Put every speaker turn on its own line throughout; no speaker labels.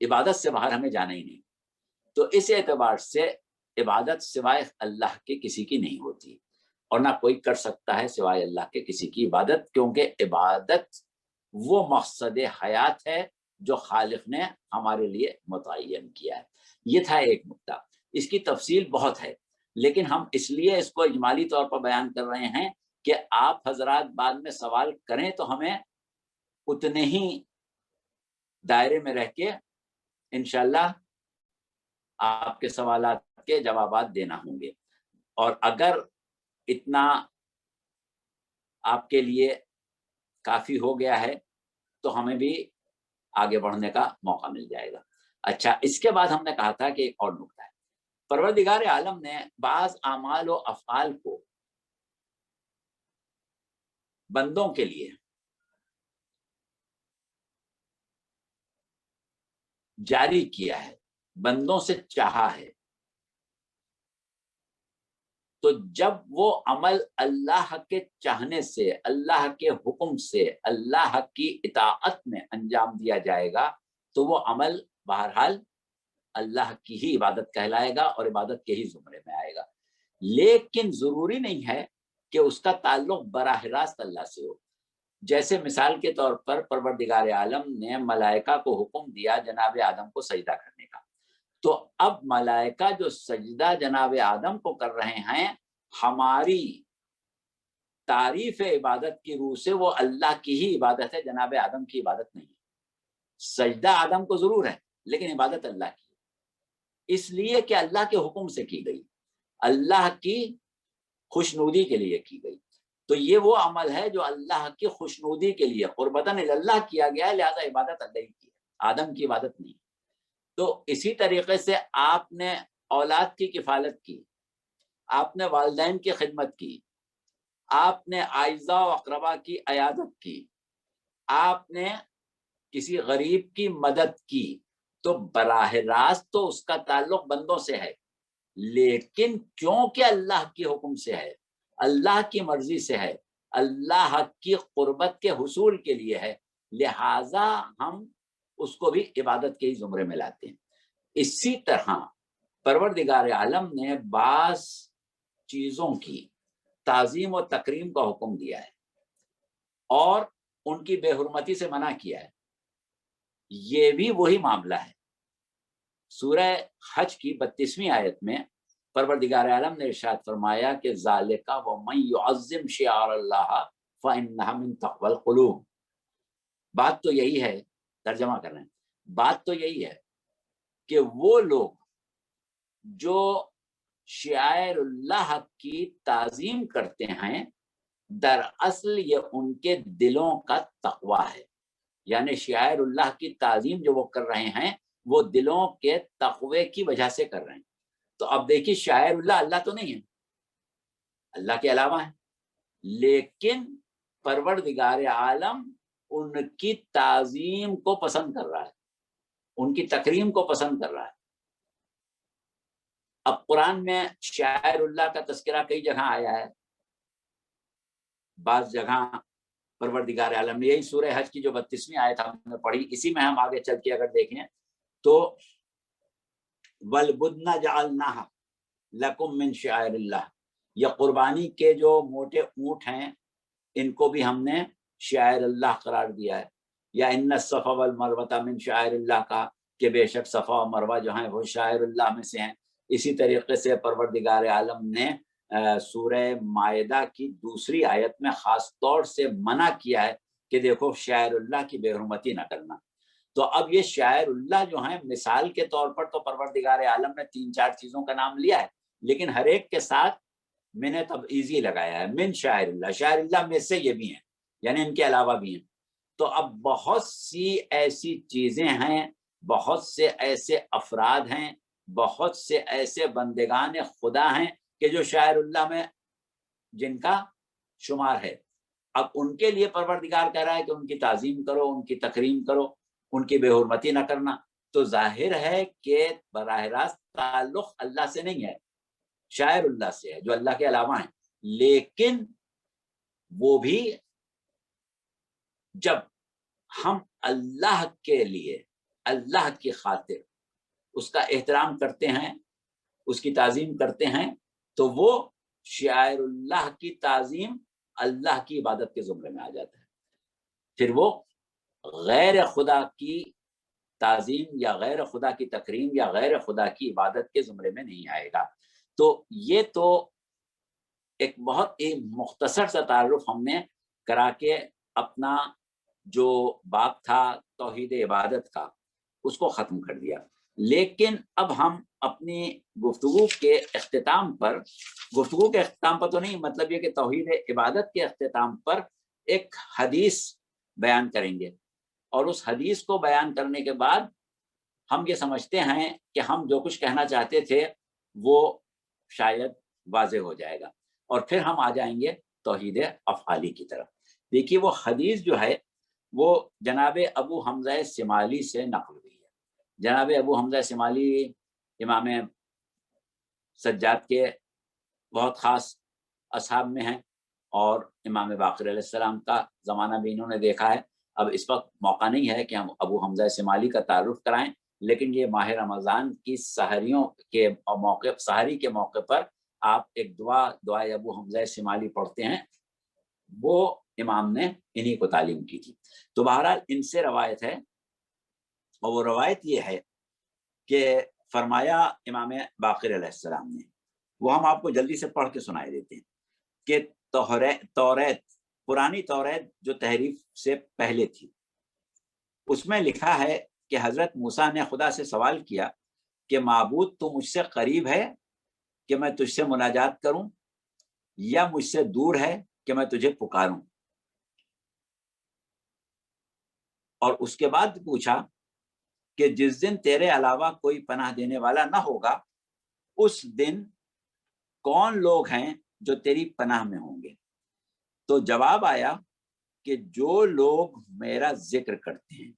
عبادت سے باہر ہمیں جانا ہی نہیں. تو اس اعتبار سے عبادت سوائے اللہ کے کسی کی نہیں ہوتی, اور نہ کوئی کر سکتا ہے سوائے اللہ کے کسی کی عبادت, کیونکہ عبادت وہ مقصد حیات ہے جو خالق نے ہمارے لیے متعین کیا ہے. یہ تھا ایک نقطہ. اس کی تفصیل بہت ہے, لیکن ہم اس لیے اس کو اجمالی طور پر بیان کر رہے ہیں کہ آپ حضرات بعد میں سوال کریں تو ہمیں اتنے ہی دائرے میں رہ کے انشاءاللہ آپ کے سوالات کے جوابات دینا ہوں گے. اور اگر اتنا آپ کے لیے کافی ہو گیا ہے تو ہمیں بھی آگے بڑھنے کا موقع مل جائے گا. اچھا, اس کے بعد ہم نے کہا تھا کہ ایک اور نقطہ ہے, پروردگار عالم نے بعض اعمال و افعال کو بندوں کے لیے جاری کیا ہے, بندوں سے چاہا ہے. تو جب وہ عمل اللہ کے چاہنے سے, اللہ کے حکم سے, اللہ کی اطاعت میں انجام دیا جائے گا تو وہ عمل بہرحال اللہ کی ہی عبادت کہلائے گا اور عبادت کے ہی زمرے میں آئے گا. لیکن ضروری نہیں ہے کہ اس کا تعلق براہ راست اللہ سے ہو. جیسے مثال کے طور پر پروردگار عالم نے ملائکہ کو حکم دیا جناب آدم کو سجدہ کرنے کا, تو اب ملائکہ جو سجدہ جناب آدم کو کر رہے ہیں, ہماری تعریف عبادت کی روح سے وہ اللہ کی ہی عبادت ہے, جناب آدم کی عبادت نہیں. سجدہ آدم کو ضرور ہے لیکن عبادت اللہ کی, اس لیے کہ اللہ کے حکم سے کی گئی, اللہ کی خوشنودی کے لیے کی گئی. تو یہ وہ عمل ہے جو اللہ کی خوشنودی کے لیے قربتاً اللہ کیا گیا ہے, لہذا عبادت اللہ کی ہے, آدم کی عبادت نہیں. تو اسی طریقے سے آپ نے اولاد کی کفالت کی, آپ نے والدین کی خدمت کی, آپ نے اعزاء و اقربا کی عیادت کی, آپ نے کسی غریب کی مدد کی, تو براہ راست تو اس کا تعلق بندوں سے ہے, لیکن کیونکہ اللہ کے حکم سے ہے, اللہ کی مرضی سے ہے, اللہ کی قربت کے حصول کے لیے ہے, لہذا ہم اس کو بھی عبادت کے ہی زمرے میں لاتے ہیں. اسی طرح پروردگار عالم نے بعض چیزوں کی تعظیم و تکریم کا حکم دیا ہے اور ان کی بے حرمتی سے منع کیا ہے. یہ بھی وہی معاملہ ہے. سورہ حج کی 32ویں آیت میں پروردگار عالم نے ارشاد فرمایا کہ ذالک ومن یعظم شعار اللہ فإنها من تقوی القلوب. بات تو یہی ہے, ترجمہ کر رہے ہیں, بات تو یہی ہے کہ وہ لوگ جو شعائر اللہ کی تعظیم کرتے ہیں دراصل یہ ان کے دلوں کا تقوی ہے. یعنی شعائر اللہ کی تعظیم جو وہ کر رہے ہیں وہ دلوں کے تقوی کی وجہ سے کر رہے ہیں. تو اب دیکھیے, شاعر اللہ تو نہیں ہے, اللہ کے علاوہ ہے, لیکن پروردگار عالم ان کی تعظیم کو پسند کر رہا ہے, ان کی تکریم کو پسند کر رہا ہے. اب قرآن میں شاعر اللہ کا تذکرہ کئی جگہ آیا ہے, بعض جگہ پروردگار عالم نے, یہی سورہ حج کی جو 32ویں آیت ہم نے پڑھی, اسی میں ہم آگے چل کے اگر دیکھیں تو وَالْبُدْنَ جَعَلْنَاهَا لَكُم مِّن شَعَائِرِ اللَّهِ, یہ قربانی کے جو موٹے اونٹ ہیں ان کو بھی ہم نے شعائر اللہ قرار دیا ہے. یا ان الصفا والمروہ من شعائر اللہ کا, کہ بے شک صفا و مروہ جو ہیں وہ شعائر اللہ میں سے ہیں. اسی طریقے سے پروردگار عالم نے سورہ مائدہ کی 2 آیت میں خاص طور سے منع کیا ہے کہ دیکھو شاعر اللہ کی بے حرمتی نہ کرنا. تو اب یہ شاعر اللہ جو ہیں, مثال کے طور پر تو پروردگار عالم نے 3-4 چیزوں کا نام لیا ہے, لیکن ہر ایک کے ساتھ میں نے تبعیضی لگایا ہے, من شاعر اللہ, شاعر اللہ میں سے یہ بھی ہیں, یعنی ان کے علاوہ بھی ہیں. تو اب بہت سی ایسی چیزیں ہیں, بہت سے ایسے افراد ہیں, بہت سے ایسے بندگان خدا ہیں کہ جو شاعر اللہ میں جن کا شمار ہے. اب ان کے لیے پروردگار کہہ رہا ہے کہ ان کی تعظیم کرو, ان کی تکریم کرو, ان کی بے حرمتی نہ کرنا. تو ظاہر ہے کہ براہ راست تعلق اللہ سے نہیں ہے, شاعر اللہ سے ہے جو اللہ کے علاوہ ہیں. لیکن وہ بھی جب ہم اللہ کے لیے اللہ کی خاطر اس کا احترام کرتے ہیں, اس کی تعظیم کرتے ہیں, تو وہ شعائر اللہ کی تعظیم اللہ کی عبادت کے زمرے میں آ جاتا ہے. پھر وہ غیر خدا کی تعظیم یا غیر خدا کی تکریم یا غیر خدا کی عبادت کے زمرے میں نہیں آئے گا. تو یہ تو ایک بہت ہی مختصر سا تعارف ہم نے کرا کے اپنا جو باب تھا توحید عبادت کا اس کو ختم کر دیا. لیکن اب ہم اپنی گفتگو کے اختتام پر تو نہیں, مطلب یہ کہ توحید عبادت کے اختتام پر ایک حدیث بیان کریں گے, اور اس حدیث کو بیان کرنے کے بعد ہم یہ سمجھتے ہیں کہ ہم جو کچھ کہنا چاہتے تھے وہ شاید واضح ہو جائے گا, اور پھر ہم آ جائیں گے توحید افعالی کی طرف. دیکھیے وہ حدیث جو ہے وہ جناب ابو حمزہ سمالی سے نقل ہوئی ہے. جناب ابو حمزہ سمالی امام سجاد کے بہت خاص اصحاب میں ہیں, اور امام باقر علیہ السلام کا زمانہ بھی انہوں نے دیکھا ہے. اب اس وقت موقع نہیں ہے کہ ہم ابو حمزہ سمالی کا تعارف کرائیں, لیکن یہ ماہ رمضان کی سحریوں کے موقع, سحری کے موقع پر آپ ایک دعائے ابو حمزہ سمالی پڑھتے ہیں, وہ امام نے انہی کو تعلیم کی تھی. تو بہرحال ان سے روایت ہے, اور وہ روایت یہ ہے کہ فرمایا امام باقر علیہ السلام نے, وہ ہم آپ کو جلدی سے پڑھ کے سنائے دیتے ہیں کہ توریت, پرانی توریت جو تحریف سے پہلے تھی, اس میں لکھا ہے کہ حضرت موسیٰ نے خدا سے سوال کیا کہ معبود تو مجھ سے قریب ہے کہ میں تجھ سے مناجات کروں, یا مجھ سے دور ہے کہ میں تجھے پکاروں. اور اس کے بعد پوچھا کہ جس دن تیرے علاوہ کوئی پناہ دینے والا نہ ہوگا, اس دن کون لوگ ہیں جو تیری پناہ میں ہوں گے؟ تو جواب آیا کہ جو لوگ میرا ذکر کرتے ہیں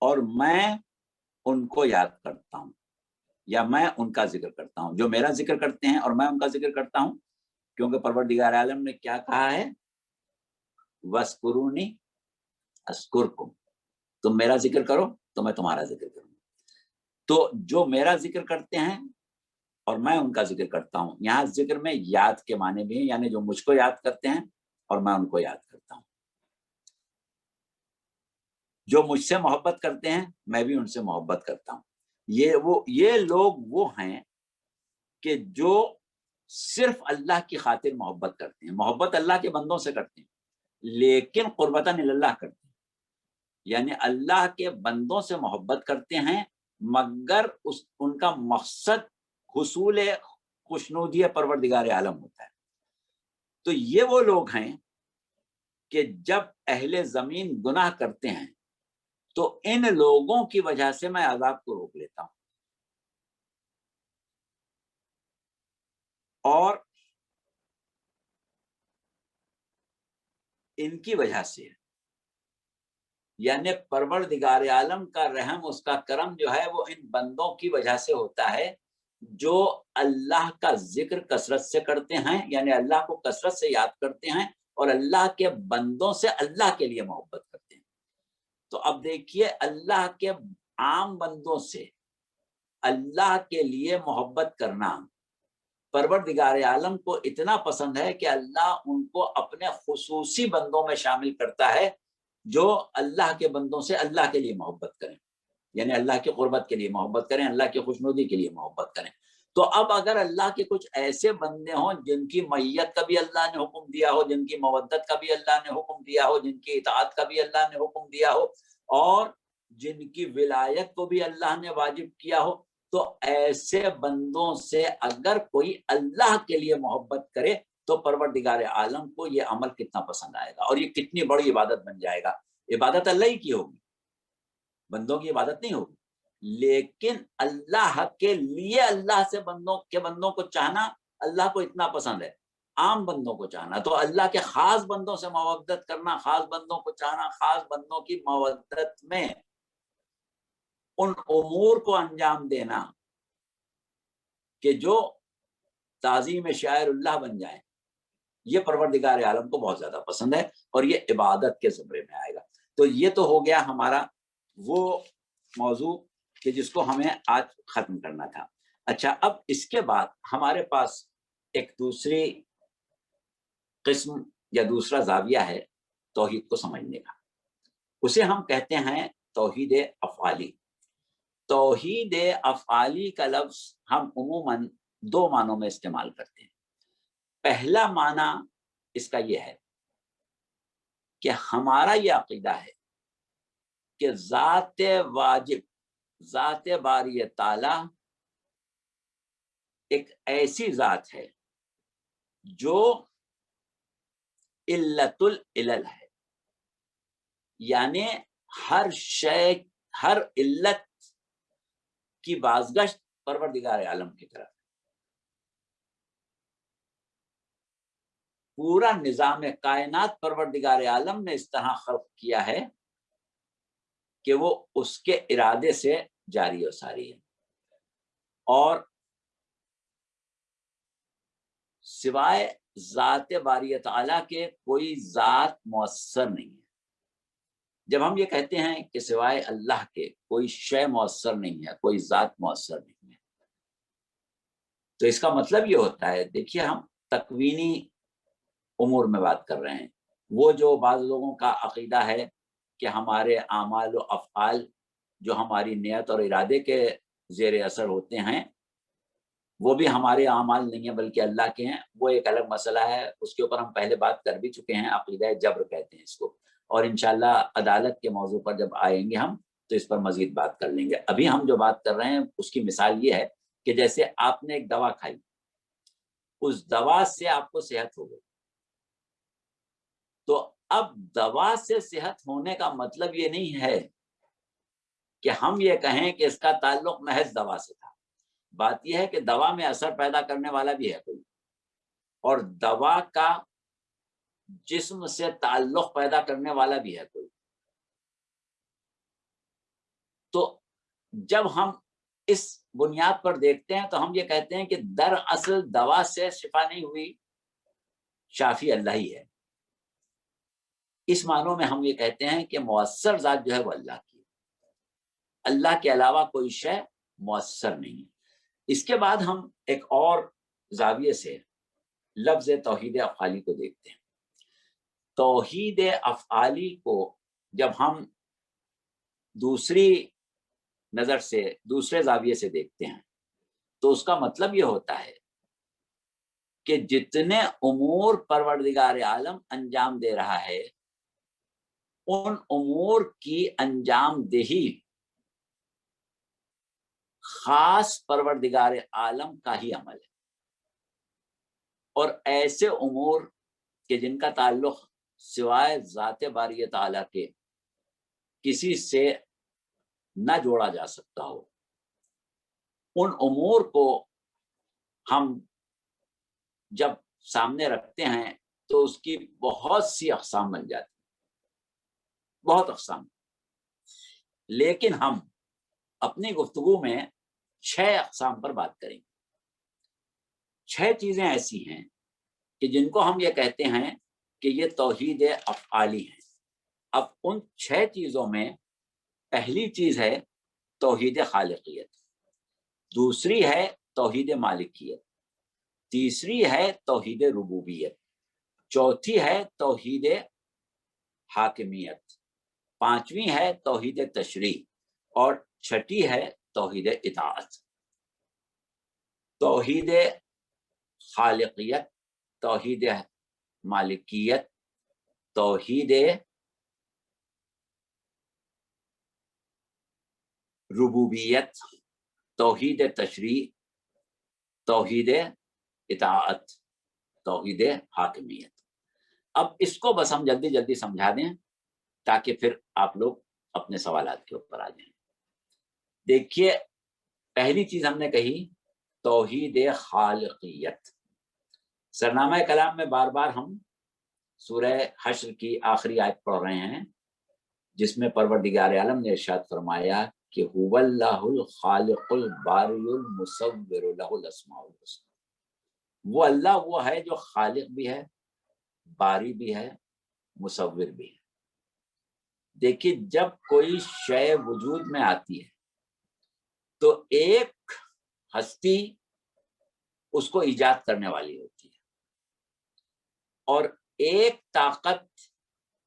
اور میں ان کو یاد کرتا ہوں, یا میں ان کا ذکر کرتا ہوں. جو میرا ذکر کرتے ہیں اور میں ان کا ذکر کرتا ہوں, کیونکہ پروردگار عالم نے کیا کہا ہے, وَاذْكُرُونِی اذْکُرْکُم, تم میرا ذکر کرو تو میں تمہارا ذکر کروں. تو جو میرا ذکر کرتے ہیں اور میں ان کا ذکر کرتا ہوں, یہاں ذکر میں یاد کے معنی بھی ہیں, یعنی جو مجھ کو یاد کرتے ہیں اور میں ان کو یاد کرتا ہوں. جو مجھ سے محبت کرتے ہیں میں بھی ان سے محبت کرتا ہوں. یہ لوگ وہ ہیں کہ جو صرف اللہ کی خاطر محبت کرتے ہیں. محبت اللہ کے بندوں سے کرتے ہیں, لیکن قربتاً اللہ کرتے ہیں, یعنی اللہ کے بندوں سے محبت کرتے ہیں, مگر ان کا مقصد حصول خوشنودی پروردگار عالم ہوتا ہے. تو یہ وہ لوگ ہیں کہ جب اہل زمین گناہ کرتے ہیں تو ان لوگوں کی وجہ سے میں عذاب کو روک لیتا ہوں, اور ان کی وجہ سے, یعنی پروردگار عالم کا رحم, اس کا کرم جو ہے وہ ان بندوں کی وجہ سے ہوتا ہے جو اللہ کا ذکر کثرت سے کرتے ہیں, یعنی اللہ کو کثرت سے یاد کرتے ہیں, اور اللہ کے بندوں سے اللہ کے لیے محبت کرتے ہیں. تو اب دیکھیے, اللہ کے عام بندوں سے اللہ کے لیے محبت کرنا پروردگار عالم کو اتنا پسند ہے کہ اللہ ان کو اپنے خصوصی بندوں میں شامل کرتا ہے جو اللہ کے بندوں سے اللہ کے لیے محبت کریں, یعنی اللہ کی قربت کے لیے محبت کریں, اللہ کی خوشنودی کے لیے محبت کریں. تو اب اگر اللہ کے کچھ ایسے بندے ہوں جن کی میت کا بھی اللہ نے حکم دیا ہو, جن کی مودت کا بھی اللہ نے حکم دیا ہو, جن کی اطاعت کا بھی اللہ نے حکم دیا ہو, اور جن کی ولایت کو بھی اللہ نے واجب کیا ہو, تو ایسے بندوں سے اگر کوئی اللہ کے لیے محبت کرے تو پروردگار عالم کو یہ عمل کتنا پسند آئے گا, اور یہ کتنی بڑی عبادت بن جائے گا. عبادت اللہ ہی کی ہوگی, بندوں کی عبادت نہیں ہوگی, لیکن اللہ کے لیے اللہ سے بندوں کو چاہنا اللہ کو اتنا پسند ہے. عام بندوں کو چاہنا, تو اللہ کے خاص بندوں سے محبت کرنا, خاص بندوں کو چاہنا, خاص بندوں کی محبت میں ان امور کو انجام دینا کہ جو تعظیم شاعر اللہ بن جائیں, یہ پروردگار عالم کو بہت زیادہ پسند ہے, اور یہ عبادت کے زمرے میں آئے گا. تو یہ تو ہو گیا ہمارا وہ موضوع کہ جس کو ہمیں آج ختم کرنا تھا. اچھا، اب اس کے بعد ہمارے پاس ایک دوسری قسم یا دوسرا زاویہ ہے توحید کو سمجھنے کا. اسے ہم کہتے ہیں توحید افعالی. توحید افعالی کا لفظ ہم عموماً دو معنوں میں استعمال کرتے ہیں. پہلا معنی اس کا یہ ہے کہ ہمارا یہ عقیدہ ہے کہ ذات واجب، ذات باری تعالی ایک ایسی ذات ہے جو علت العلل ہے، یعنی ہر شے، ہر علت کی بازگشت پروردگار عالم کی طرف. پورا نظام کائنات پروردگار عالم نے اس طرح خلق کیا ہے کہ وہ اس کے ارادے سے جاری و ساری ہے، اور سوائے ذات باری تعالیٰ کے کوئی ذات مؤثر نہیں ہے. جب ہم یہ کہتے ہیں کہ سوائے اللہ کے کوئی شے مؤثر نہیں ہے، کوئی ذات مؤثر نہیں ہے، تو اس کا مطلب یہ ہوتا ہے، دیکھیے ہم تکوینی امور میں بات کر رہے ہیں. وہ جو بعض لوگوں کا عقیدہ ہے کہ ہمارے اعمال و افعال جو ہماری نیت اور ارادے کے زیر اثر ہوتے ہیں وہ بھی ہمارے اعمال نہیں ہیں بلکہ اللہ کے ہیں، وہ ایک الگ مسئلہ ہے. اس کے اوپر ہم پہلے بات کر بھی چکے ہیں، عقیدہ جبر کہتے ہیں اس کو، اور انشاءاللہ عدالت کے موضوع پر جب آئیں گے ہم تو اس پر مزید بات کر لیں گے. ابھی ہم جو بات کر رہے ہیں اس کی مثال یہ ہے کہ جیسے آپ نے ایک دوا کھائی، اس دوا سے آپ کو صحت ہو گئی، تو اب دوا سے صحت ہونے کا مطلب یہ نہیں ہے کہ ہم یہ کہیں کہ اس کا تعلق محض دوا سے تھا. بات یہ ہے کہ دوا میں اثر پیدا کرنے والا بھی ہے کوئی، اور دوا کا جسم سے تعلق پیدا کرنے والا بھی ہے کوئی. تو جب ہم اس بنیاد پر دیکھتے ہیں تو ہم یہ کہتے ہیں کہ دراصل دوا سے شفا نہیں ہوئی، شافی اللہ ہی ہے. اس معنوں میں ہم یہ کہتے ہیں کہ مؤثر ذات جو ہے وہ اللہ کی، اللہ کے علاوہ کوئی شے مؤثر نہیں ہے. اس کے بعد ہم ایک اور زاویے سے لفظ توحید افعالی کو دیکھتے ہیں. توحید افعالی کو جب ہم دوسری نظر سے، دوسرے زاویے سے دیکھتے ہیں تو اس کا مطلب یہ ہوتا ہے کہ جتنے امور پروردگار عالم انجام دے رہا ہے ان امور کی انجام دہی خاص پروردگار عالم کا ہی عمل ہے، اور ایسے امور کہ جن کا تعلق سوائے ذات باری تعالیٰ کے کسی سے نہ جوڑا جا سکتا ہو، ان امور کو ہم جب سامنے رکھتے ہیں تو اس کی بہت سی اقسام بن جاتی ہیں، بہت اقسام. لیکن ہم اپنی گفتگو میں 6 اقسام پر بات کریں گے. 6 چیزیں ایسی ہیں کہ جن کو ہم یہ کہتے ہیں کہ یہ توحید افعالی ہیں. اب ان 6 چیزوں میں پہلی چیز ہے توحید خالقیت، دوسری ہے توحید مالکیت، تیسری ہے توحید ربوبیت، چوتھی ہے توحید حاکمیت، پانچویں ہے توحید تشریع، اور چھٹی ہے توحید اطاعت. توحید خالقیت، توحید مالکیت، توحید ربوبیت، توحید تشریع، توحید اطاعت، توحید حاکمیت. اب اس کو بس ہم جلدی جلدی سمجھا دیں تاکہ پھر آپ لوگ اپنے سوالات کے اوپر آ جائیں. دیکھیے پہلی چیز ہم نے کہی توحید خالقیت. سرنامہ کلام میں بار بار ہم سورہ حشر کی آخری آیت پڑھ رہے ہیں جس میں پروردگار عالم نے ارشاد فرمایا کہ هو اللہ الخالق الباری المصور لہ الاسماء الحسنی. وہ اللہ وہ ہے جو خالق بھی ہے، باری بھی ہے، مصور بھی ہے. دیکھیے جب کوئی شے وجود میں آتی ہے تو ایک ہستی اس کو ایجاد کرنے والی ہوتی ہے اور ایک طاقت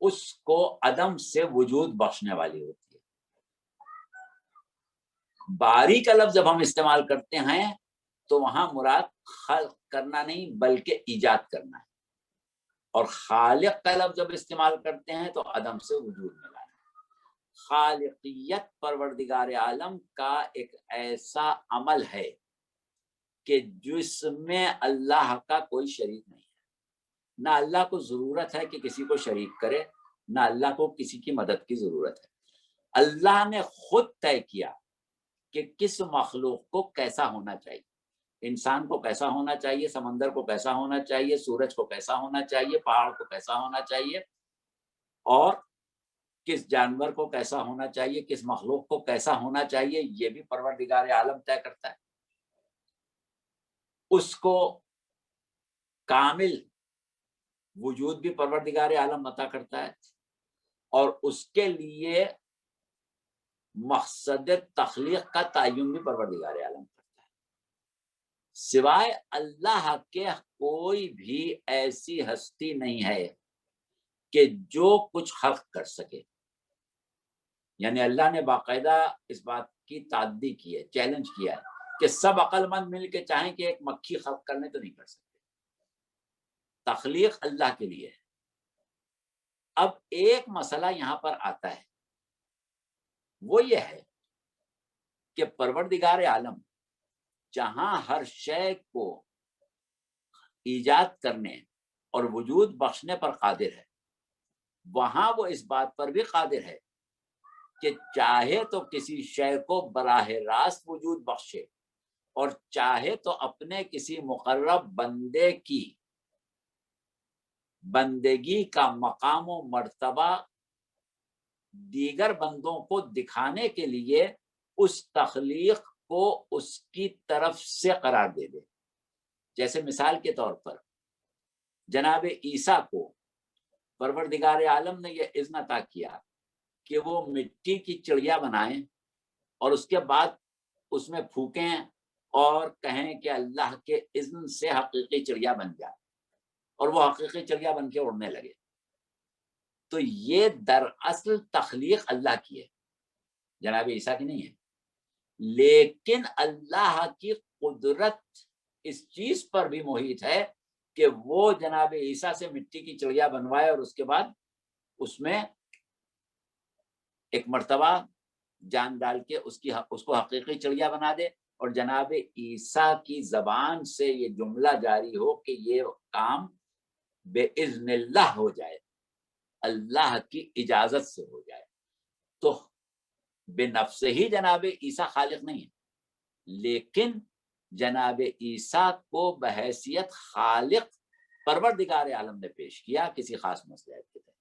اس کو عدم سے وجود بخشنے والی ہوتی ہے. باری کا لفظ جب ہم استعمال کرتے ہیں تو وہاں مراد خلق کرنا نہیں بلکہ ایجاد کرنا ہے، اور خالق کا لفظ جب استعمال کرتے ہیں تو عدم سے وجود میں لانا ہے. خالقیت پروردگار عالم کا ایک ایسا عمل ہے کہ جس میں اللہ کا کوئی شریک نہیں ہے. نہ اللہ کو ضرورت ہے کہ کسی کو شریک کرے، نہ اللہ کو کسی کی مدد کی ضرورت ہے. اللہ نے خود طے کیا کہ کس مخلوق کو کیسا ہونا چاہیے. انسان کو کیسا ہونا چاہیے، سمندر کو کیسا ہونا چاہیے، سورج کو کیسا ہونا چاہیے، پہاڑ کو کیسا ہونا چاہیے، اور کس جانور کو کیسا ہونا چاہیے، کس مخلوق کو کیسا ہونا چاہیے، یہ بھی پروردگار عالم طے کرتا ہے. اس کو کامل وجود بھی پروردگار عالم عطا کرتا ہے اور اس کے لیے مقصد تخلیق کا تعین بھی پروردگار عالم کرتا ہے. سوائے اللہ کے کوئی بھی ایسی ہستی نہیں ہے کہ جو کچھ خلق کر سکے. یعنی اللہ نے باقاعدہ اس بات کی تعدی کی ہے، چیلنج کیا ہے کہ سب عقل مند مل کے چاہیں کہ ایک مکھی خلق کرنے تو نہیں کر سکتے. تخلیق اللہ کے لیے ہے. اب ایک مسئلہ یہاں پر آتا ہے، وہ یہ ہے کہ پروردگار عالم جہاں ہر شے کو ایجاد کرنے اور وجود بخشنے پر قادر ہے، وہاں وہ اس بات پر بھی قادر ہے کہ چاہے تو کسی شے کو براہ راست وجود بخشے اور چاہے تو اپنے کسی مقرب بندے کی بندگی کا مقام و مرتبہ دیگر بندوں کو دکھانے کے لیے اس تخلیق کو اس کی طرف سے قرار دے دے. جیسے مثال کے طور پر جناب عیسیٰ کو پروردگار عالم نے یہ اذن عطا کیا کہ وہ مٹی کی چڑیا بنائیں اور اس کے بعد اس میں پھونکیں اور کہیں کہ اللہ کے اذن سے حقیقی چڑیا بن جائے، اور وہ حقیقی چڑیا بن کے اڑنے لگے. تو یہ دراصل تخلیق اللہ کی ہے، جناب عیسیٰ کی نہیں ہے. لیکن اللہ کی قدرت اس چیز پر بھی محیط ہے کہ وہ جناب عیسیٰ سے مٹی کی چڑیا بنوائے اور اس کے بعد اس میں ایک مرتبہ جان ڈال کے اس کو حقیقی چڑیا بنا دے، اور جناب عیسیٰ کی زبان سے یہ جملہ جاری ہو کہ یہ کام بے اذن اللہ ہو جائے، اللہ کی اجازت سے ہو جائے. تو بے نفس ہی جناب عیسیٰ خالق نہیں ہے، لیکن جناب عیسیٰ کو بحیثیت خالق پروردگار عالم نے پیش کیا کسی خاص مصلحت کے تحت.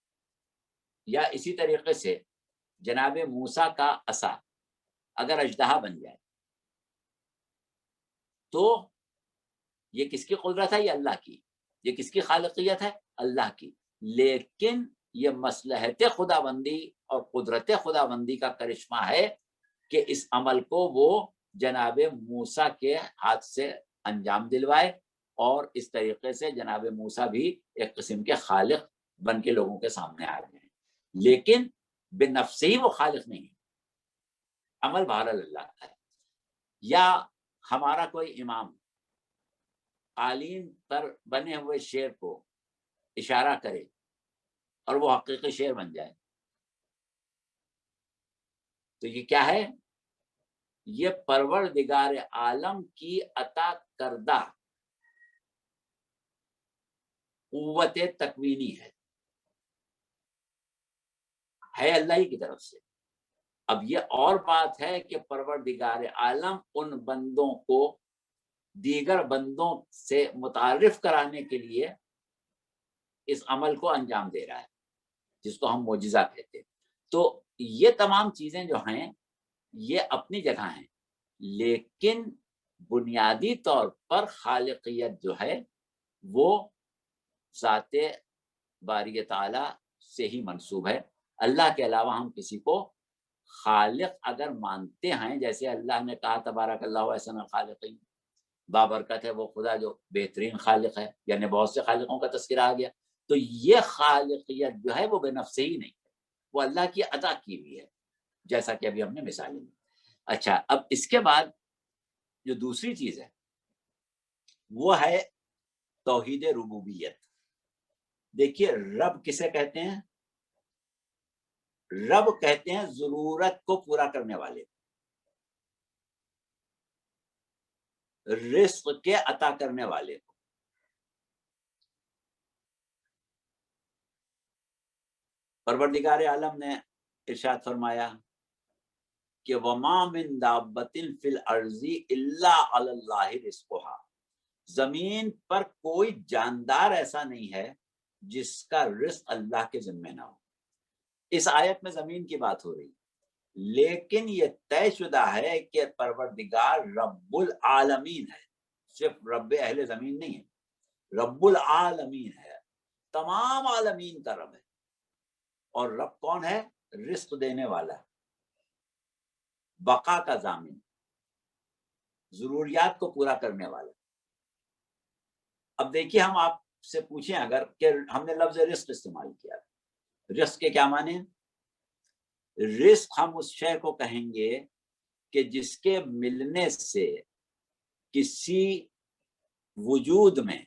یا اسی طریقے سے جناب موسیٰ کا عصا اگر اژدہا بن جائے تو یہ کس کی قدرت ہے؟ یہ اللہ کی. یہ کس کی خالقیت ہے؟ اللہ کی. لیکن یہ مصلحت خداوندی اور قدرت خداوندی کا کرشمہ ہے کہ اس عمل کو وہ جناب موسیٰ کے ہاتھ سے انجام دلوائے، اور اس طریقے سے جناب موسیٰ بھی ایک قسم کے خالق بن کے لوگوں کے سامنے آ گئے ہیں. لیکن بے نفس ہی وہ خالق نہیں ہے، عمل بہرحال اللہ کا ہے. یا ہمارا کوئی امام قالین پر بنے ہوئے شعر کو اشارہ کرے اور وہ حقیقی شعر بن جائے، تو یہ کیا ہے؟ یہ پروردگار عالم کی عطا کردہ قوت تکوینی ہے اللہ ہی کی طرف سے. اب یہ اور بات ہے کہ پروردگار عالم ان بندوں کو دیگر بندوں سے متعارف کرانے کے لیے اس عمل کو انجام دے رہا ہے، جس کو ہم معجزہ کہتے ہیں. تو یہ تمام چیزیں جو ہیں یہ اپنی جگہ ہیں، لیکن بنیادی طور پر خالقیت جو ہے وہ ذات باری تعالی سے ہی منسوب ہے. اللہ کے علاوہ ہم کسی کو خالق اگر مانتے ہیں، جیسے اللہ نے کہا تبارک اللہ احسن الخالقین، بابرکت ہے وہ خدا جو بہترین خالق ہے، یعنی بہت سے خالقوں کا تذکرہ آ گیا، تو یہ خالقیت جو ہے وہ بے نفس ہی نہیں ہے، وہ اللہ کی عطا کی ہوئی ہے، جیسا کہ ابھی ہم نے مثالیں دی۔ اچھا، اب اس کے بعد جو دوسری چیز ہے وہ ہے توحید ربوبیت۔ دیکھیے رب کسے کہتے ہیں؟ رب کہتے ہیں ضرورت کو پورا کرنے والے، رزق کے عطا کرنے والے کو۔ پروردگار عالم نے ارشاد فرمایا کہ وما من دابۃ فی الارض الا علی اللہ رزقها، زمین پر کوئی جاندار ایسا نہیں ہے جس کا رزق اللہ کے ذمہ نہ ہو۔ اس آیت میں زمین کی بات ہو رہی، لیکن یہ طے شدہ ہے کہ پروردگار رب العالمین ہے، صرف رب اہل زمین نہیں ہے، رب العالمین ہے، تمام عالمین کا رب ہے۔ اور رب کون ہے؟ رزق دینے والا، بقا کا ضامن، ضروریات کو پورا کرنے والا۔ اب دیکھیے ہم آپ سے پوچھیں اگر کہ ہم نے لفظ رزق استعمال کیا، رزق کے کیا معنی ہیں؟ رزق ہم اس شے کو کہیں گے کہ جس کے ملنے سے کسی وجود میں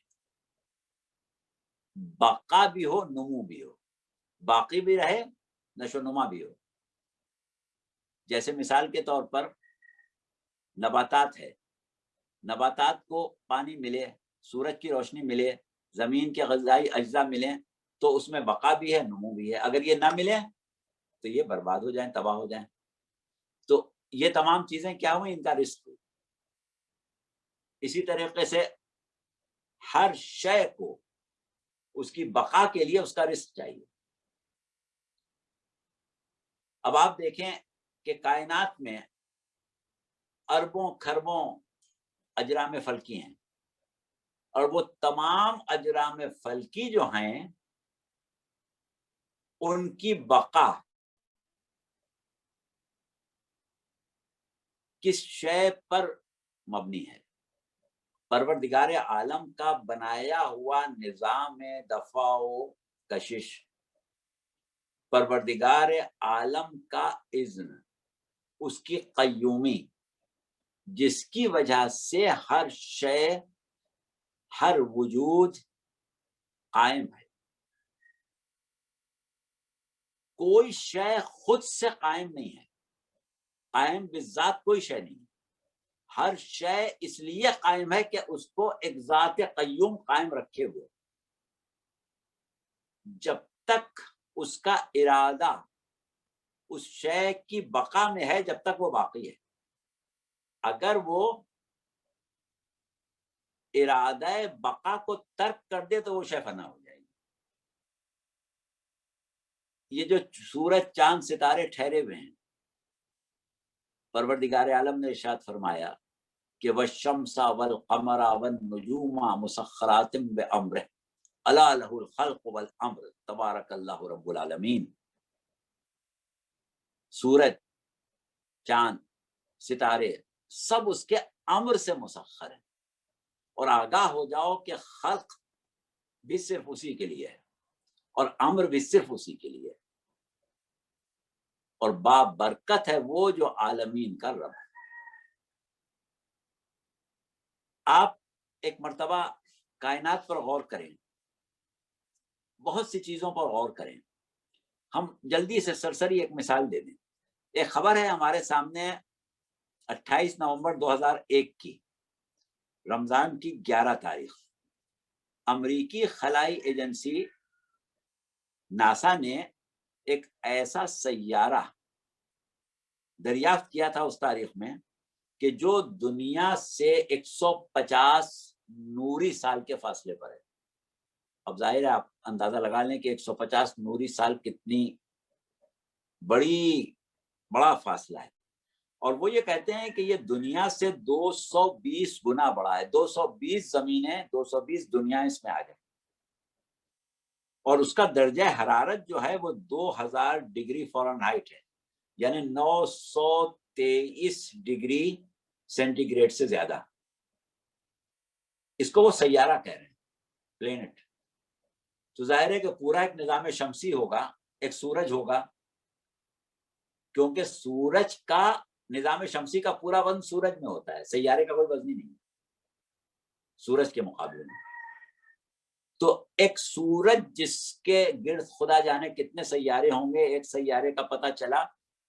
بقا بھی ہو، نمو بھی ہو، باقی بھی رہے، نشو نما بھی ہو۔ جیسے مثال کے طور پر نباتات ہے، نباتات کو پانی ملے، سورج کی روشنی ملے، زمین کے غذائی اجزاء ملیں تو اس میں بقا بھی ہے، نمو بھی ہے۔ اگر یہ نہ ملے تو یہ برباد ہو جائیں، تباہ ہو جائیں۔ تو یہ تمام چیزیں کیا ہوئی؟ ان کا رزق ہوئی۔ اسی طریقے سے ہر شے کو اس کی بقا کے لیے اس کا رزق چاہیے۔ اب آپ دیکھیں کہ کائنات میں اربوں کھربوں اجرام فلکی ہیں، اور وہ تمام اجرام فلکی جو ہیں ان کی بقا کس شے پر مبنی ہے؟ پروردگار عالم کا بنایا ہوا نظام دفع و کشش، پروردگار عالم کا اذن، اس کی قیومی، جس کی وجہ سے ہر شے، ہر وجود قائم ہے۔ کوئی شے خود سے قائم نہیں ہے، قائم بالذات کوئی شے نہیں، ہر شے اس لیے قائم ہے کہ اس کو ایک ذات قیوم قائم رکھے ہوئے۔ جب تک اس کا ارادہ اس شے کی بقا میں ہے، جب تک وہ باقی ہے۔ اگر وہ ارادہ بقا کو ترک کر دے تو وہ شے فنا ہو جائے گی۔ یہ جو سورج چاند ستارے ٹھہرے ہوئے ہیں، پروردگار عالم نے ارشاد فرمایا کہ والشمس والقمر والنجوم مسخرات بامرہ الا لہ الخلق والامر تبارک اللہ رب العالمین۔ سورج، چاند، ستارے سب اس کے امر سے مسخر ہیں، اور آگاہ ہو جاؤ کہ خلق بھی صرف اسی کے لیے ہے اور امر بھی صرف اسی کے لیے ہے، اور بابرکت ہے وہ جو عالمین کا رب ہے۔ آپ ایک مرتبہ کائنات پر غور کریں، بہت سی چیزوں پر غور کریں۔ ہم جلدی سے سرسری ایک مثال دے دیں۔ ایک خبر ہے ہمارے سامنے 28 نومبر 2001 کی، رمضان کی 11 تاریخ، امریکی خلائی ایجنسی ناسا نے ایک ایسا سیارہ دریافت کیا تھا اس تاریخ میں کہ جو دنیا سے 150 نوری سال کے فاصلے پر ہے۔ اب ظاہر ہے آپ اندازہ لگا لیں کہ 150 نوری سال کتنی بڑا فاصلہ ہے، اور وہ یہ کہتے ہیں کہ یہ دنیا سے 220 گنا بڑا ہے، 220 زمینیں، 220 دنیا اس میں آ جائیں، اور اس کا درجہ حرارت جو ہے وہ 2000 ڈگری فارنہائٹ ہے، یعنی 923 ڈگری سینٹی گریڈ سے زیادہ. اس کو وہ سیارہ کہہ رہے ہیں، پلینٹ. تو ظاہر ہے کہ پورا ایک نظام شمسی ہوگا، ایک سورج ہوگا، کیونکہ سورج کا نظام شمسی کا پورا وزن سورج میں ہوتا ہے، سیارے کا کوئی وزن ہی نہیں سورج کے مقابلے میں. تو ایک سورج جس کے گرد خدا جانے کتنے سیارے ہوں گے، ایک سیارے کا پتہ چلا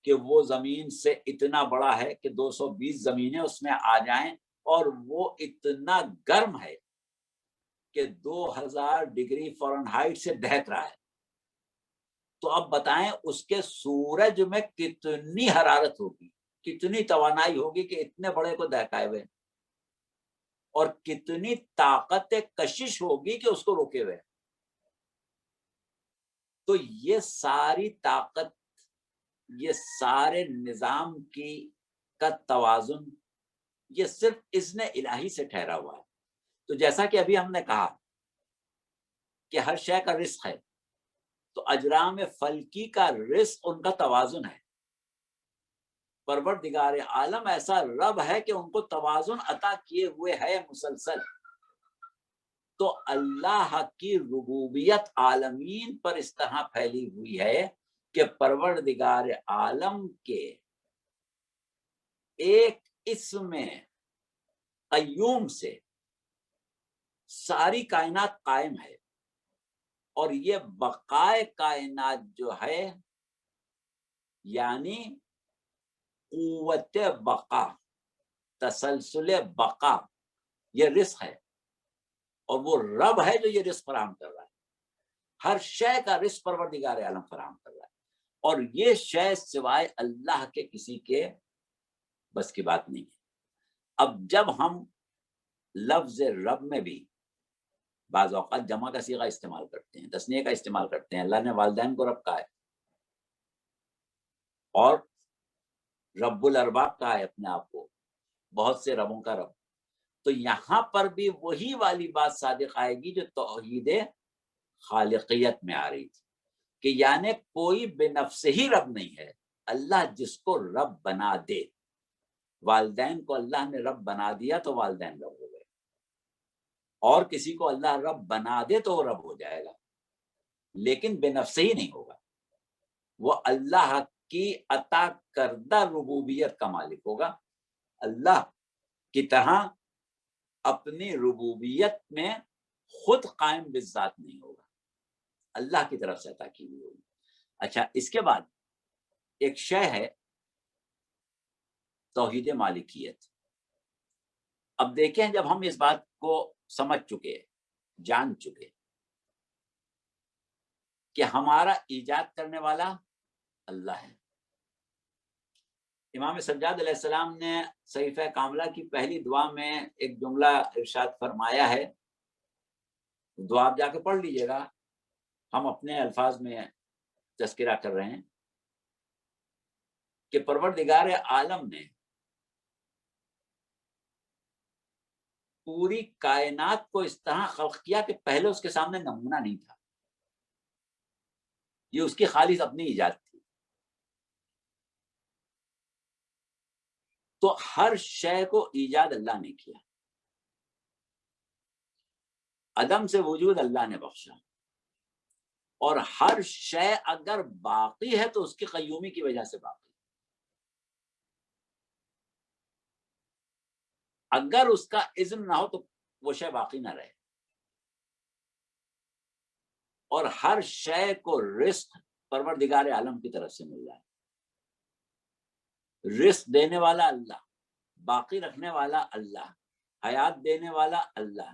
کہ وہ زمین سے اتنا بڑا ہے کہ 220 زمینیں اس میں آ جائیں، اور وہ اتنا گرم ہے کہ 2000 ڈگری فارنہائٹ سے دہک رہا ہے. تو اب بتائیں اس کے سورج میں کتنی حرارت ہوگی، کتنی توانائی ہوگی کہ اتنے بڑے کو دہکائے ہوئے، اور کتنی طاقت کشش ہوگی کہ اس کو روکے ہوئے. تو یہ ساری طاقت، یہ سارے نظام کا توازن، یہ صرف اذن الہی سے ٹھہرا ہوا ہے. تو جیسا کہ ابھی ہم نے کہا کہ ہر شے کا رزق ہے، تو اجرام فلکی کا رزق ان کا توازن ہے. پروردگار عالم ایسا رب ہے کہ ان کو توازن عطا کیے ہوئے ہے مسلسل. تو اللہ کی ربوبیت عالمین پر اس طرح پھیلی ہوئی ہے کہ پروردگار عالم کے ایک اسم قیوم سے ساری کائنات قائم ہے. اور یہ بقائے کائنات جو ہے، یعنی قوت بقا، تسلسل بقا، یہ رزق ہے. اور وہ رب ہے جو یہ رزق فراہم کر رہا ہے. ہر شے کا رزق پروردگار عالم فراہم کر رہا ہے، اور یہ شے سوائے اللہ کے کسی کے بس کی بات نہیں ہے. اب جب ہم لفظ رب میں بھی بعض اوقات جمع کا صیغہ استعمال کرتے ہیں، تثنیہ کا استعمال کرتے ہیں. اللہ نے والدین کو رب کہا ہے، اور رب الارباب کہا ہے اپنے آپ کو، بہت سے ربوں کا رب. تو یہاں پر بھی وہی والی بات صادق آئے گی جو توحید خالقیت میں آ رہی تھی، کہ یعنی کوئی بے نفس ہی رب نہیں ہے. اللہ جس کو رب بنا دے، والدین کو اللہ نے رب بنا دیا تو والدین رب ہو گئے، اور کسی کو اللہ رب بنا دے تو وہ رب ہو جائے گا، لیکن بے نفس ہی نہیں ہوگا. وہ اللہ کی عطا کردہ ربوبیت کا مالک ہوگا. اللہ کی طرح اپنی ربوبیت میں خود قائم بالذات نہیں ہوگا، اللہ کی طرف سے عطا کی ہوئی ہوگی. اچھا، اس کے بعد ایک شے ہے توحید مالکیت. اب دیکھیں، جب ہم اس بات کو سمجھ چکے، جان چکے کہ ہمارا ایجاد کرنے والا اللہ ہے. امام سجاد علیہ السلام نے صحیفہ کاملہ کی پہلی دعا میں ایک جملہ ارشاد فرمایا ہے، دعا آپ جا کے پڑھ لیجئے گا، ہم اپنے الفاظ میں تذکرہ کر رہے ہیں کہ پروردگار عالم نے پوری کائنات کو اس طرح خلق کیا کہ پہلے اس کے سامنے نمونہ نہیں تھا. یہ اس کی خالص اپنی ایجاد تھی. تو ہر شے کو ایجاد اللہ نے کیا، عدم سے وجود اللہ نے بخشا، اور ہر شے اگر باقی ہے تو اس کی قیومی کی وجہ سے باقی. اگر اس کا اذن نہ ہو تو وہ شے باقی نہ رہے. اور ہر شے کو رزق پروردگار عالم کی طرف سے مل رہا ہے. رزق دینے والا اللہ، باقی رکھنے والا اللہ، حیات دینے والا اللہ،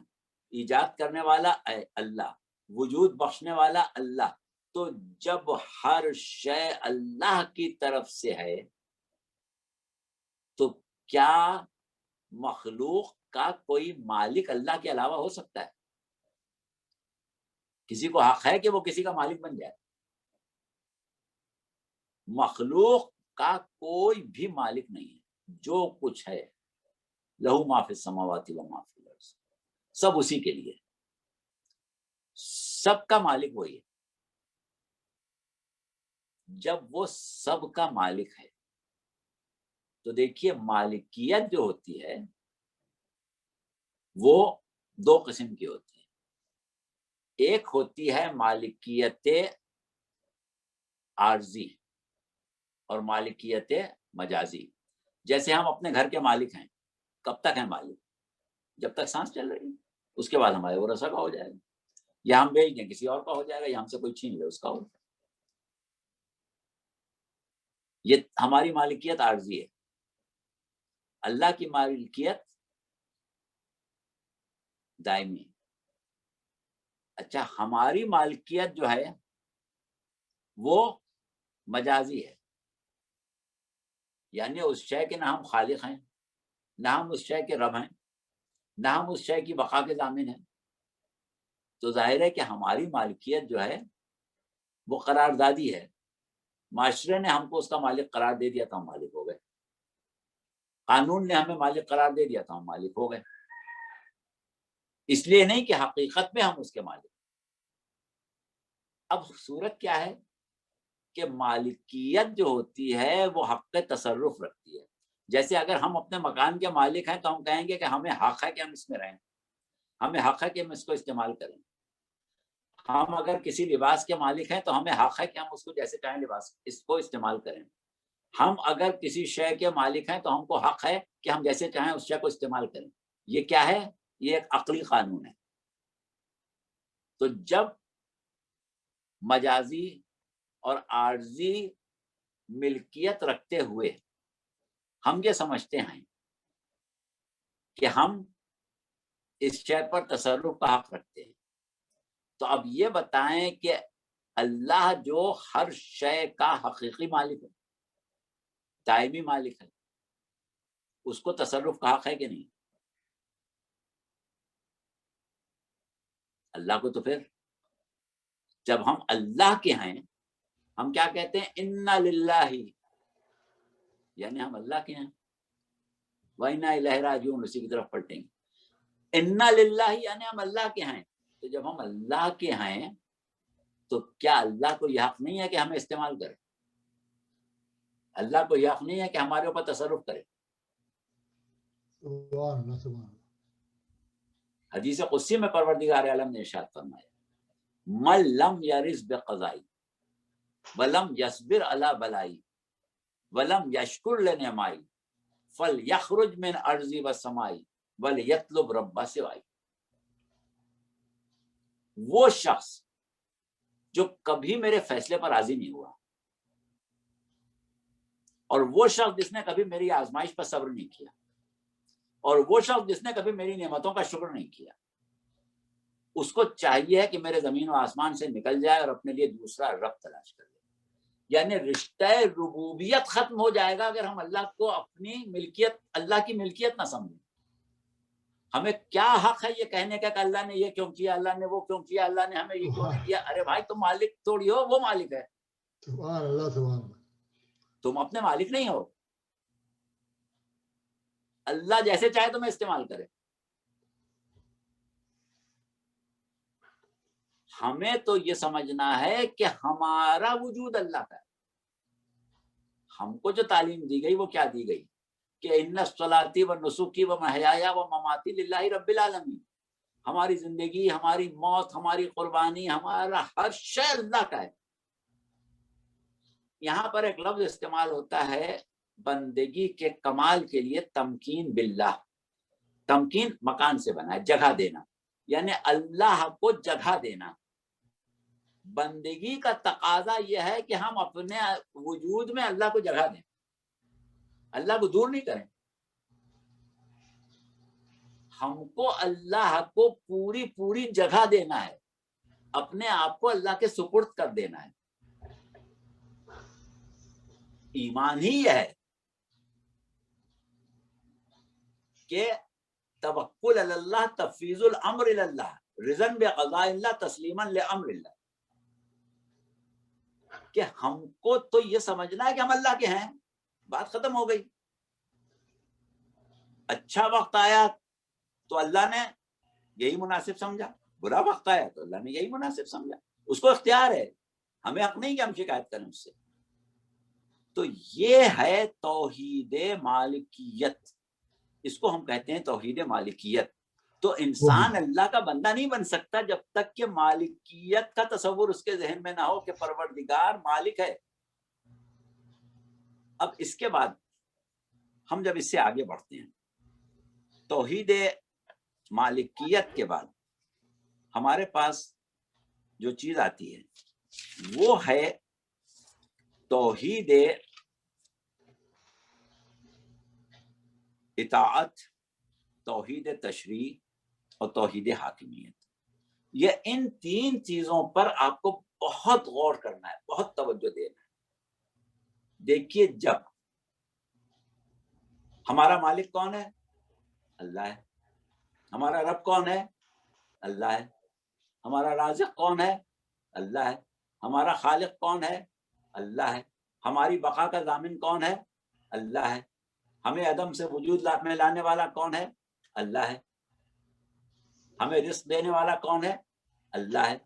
ایجاد کرنے والا اللہ، وجود بخشنے والا اللہ. تو جب ہر شے اللہ کی طرف سے ہے تو کیا مخلوق کا کوئی مالک اللہ کے علاوہ ہو سکتا ہے؟ کسی کو حق ہے کہ وہ کسی کا مالک بن جائے؟ مخلوق کا کوئی بھی مالک نہیں ہے. جو کچھ ہے لہو ما فی السماوات و ما فی الارض، سب اسی کے لیے، سب کا مالک وہی ہے. جب وہ سب کا مالک ہے تو دیکھیے مالکیت جو ہوتی ہے وہ دو قسم کی ہوتی ہے. ایک ہوتی ہے مالکیت عارضی اور مالکیت مجازی. جیسے ہم اپنے گھر کے مالک ہیں. کب تک ہیں مالک؟ جب تک سانس چل رہی ہے. اس کے بعد ہمارے ورثہ کا ہو جائے گا, یا ہم بیچ دیں کسی اور کا ہو جائے گا, یا ہم سے کوئی چھین لے اس کا ہو. یہ ہماری مالکیت عارضی ہے. اللہ کی مالکیت دائمی. اچھا, ہماری مالکیت جو ہے وہ مجازی ہے, یعنی اس شے کے نہ ہم خالق ہیں, نہ ہم اس شے کے رب ہیں, نہ ہم اس شے کی بقا کے ضامن ہیں. تو ظاہر ہے کہ ہماری مالکیت جو ہے وہ قراردادی ہے. معاشرے نے ہم کو اس کا مالک قرار دے دیا تو ہم مالک ہو گئے. قانون نے ہمیں مالک قرار دے دیا تو ہم مالک ہو گئے. اس لیے نہیں کہ حقیقت میں ہم اس کے مالک. اب صورت کیا ہے کہ مالکیت جو ہوتی ہے وہ حق تصرف رکھتی ہے. جیسے اگر ہم اپنے مکان کے مالک ہیں تو ہم کہیں گے کہ ہمیں حق ہے کہ ہم اس میں رہیں, ہمیں حق ہے کہ ہم اس کو استعمال کریں. ہم اگر کسی لباس کے مالک ہیں تو ہمیں حق ہے کہ ہم اس کو جیسے چاہیں لباس اس کو استعمال کریں. ہم اگر کسی شے کے مالک ہیں تو ہم کو حق ہے کہ ہم جیسے چاہیں اس شے کو استعمال کریں. یہ کیا ہے؟ یہ ایک عقلی قانون ہے. تو جب مجازی اور عارضی ملکیت رکھتے ہوئے ہم یہ سمجھتے ہیں کہ ہم اس شے پر تصرف کا حق رکھتے ہیں, تو اب یہ بتائیں کہ اللہ جو ہر شے کا حقیقی مالک ہے, دائمی مالک ہے, اس کو تصرف کا حق ہے کہ نہیں؟ اللہ کو تو پھر جب ہم اللہ کے ہیں ہم کیا کہتے ہیں؟ اِنَّا لِلَّهِ, یعنی ہم اللہ کے ہیں. وَإِنَّا إِلَيْهِ رَاجِعُونَ, اسی کی طرف پلٹیں گے. اِنَّا لِلَّهِ یعنی ہم اللہ کے ہیں. تو جب ہم اللہ کے ہیں تو کیا اللہ کو یہ حق نہیں ہے کہ ہمیں استعمال کرے؟ اللہ کو یہ حق نہیں ہے کہ ہمارے اوپر تصرف کرے؟
سبحان اللہ, سبحان اللہ.
حدیث قدسی میں پروردگار عالم نے ارشاد فرمایا, من لم یرض بقضائی ولم یصبر علی بلائی ولم یشکر لنعمائی فلیخرج من ارضی والسمائی ولیطلب رب سوائی. وہ شخص جو کبھی میرے فیصلے پر راضی نہیں ہوا, اور وہ شخص جس نے کبھی میری آزمائش پر صبر نہیں کیا, اور وہ شخص جس نے کبھی میری نعمتوں کا شکر نہیں کیا, اس کو چاہیے کہ میرے زمین و آسمان سے نکل جائے اور اپنے لیے دوسرا رب تلاش کر لے. یعنی رشتہ ربوبیت ختم ہو جائے گا اگر ہم اللہ کو اپنی ملکیت, اللہ کی ملکیت نہ سمجھیں. ہمیں کیا حق ہے یہ کہنے کا کہ اللہ نے یہ کیوں کیا, اللہ نے وہ کیوں کیا, اللہ نے ہمیں یہ کیوں نہیں دیا؟ ارے بھائی تم مالک تھوڑی ہو, وہ مالک ہے.
سبحان اللہ, سبحان اللہ.
تم اپنے مالک نہیں ہو. اللہ جیسے چاہے تمہیں استعمال کرے. ہمیں تو یہ سمجھنا ہے کہ ہمارا وجود اللہ کا ہے. ہم کو جو تعلیم دی گئی وہ کیا دی گئی کہ ان الصلاۃ ونسکی ومحیایا ومماتی للہ رب العالمین. ہماری زندگی, ہماری موت, ہماری قربانی, ہمارا ہر شے اللہ کا ہے. یہاں پر ایک لفظ استعمال ہوتا ہے بندگی کے کمال کے لیے, تمکین باللہ. تمکین مکان سے بنا ہے, جگہ دینا, یعنی اللہ کو جگہ دینا. بندگی کا تقاضا یہ ہے کہ ہم اپنے وجود میں اللہ کو جگہ دیں, اللہ کو دور نہیں کریں. ہم کو اللہ کو پوری پوری جگہ دینا ہے, اپنے آپ کو اللہ کے سپرد کر دینا ہے. ایمان ہی یہ ہے کہ توکل علی اللہ, تفویض الامر الی اللہ, رضا بقضاء اللہ, تسلیما لامر اللہ. کہ ہم کو تو یہ سمجھنا ہے کہ ہم اللہ کے ہیں, بات ختم ہو گئی. اچھا وقت آیا تو اللہ نے یہی مناسب سمجھا, برا وقت آیا تو اللہ نے یہی مناسب سمجھا. اس کو اختیار ہے, ہمیں حق نہیں کہ ہم شکایت کریں اس سے. تو یہ ہے توحید مالکیت، اس کو ہم کہتے ہیں توحید مالکیت. تو انسان اللہ کا بندہ نہیں بن سکتا جب تک کہ مالکیت کا تصور اس کے ذہن میں نہ ہو کہ پروردگار مالک ہے. اب اس کے بعد ہم جب اس سے آگے بڑھتے ہیں، توحید مالکیت کے بعد ہمارے پاس جو چیز آتی ہے وہ ہے توحید اطاعت، توحید تشریع اور توحید حاکمیت. یہ ان تین چیزوں پر آپ کو بہت غور کرنا ہے، بہت توجہ دینا ہے. دیکھیے، جب ہمارا مالک کون ہے؟ اللہ ہے. ہمارا رب کون ہے؟ اللہ ہے. ہمارا رازق کون ہے؟ اللہ ہے. ہمارا خالق کون ہے؟ اللہ ہے. ہماری بقا کا ضامن کون ہے؟ اللہ ہے. ہمیں عدم سے وجود میں لانے والا کون ہے؟ اللہ ہے. ہمیں رزق دینے والا کون ہے؟ اللہ ہے.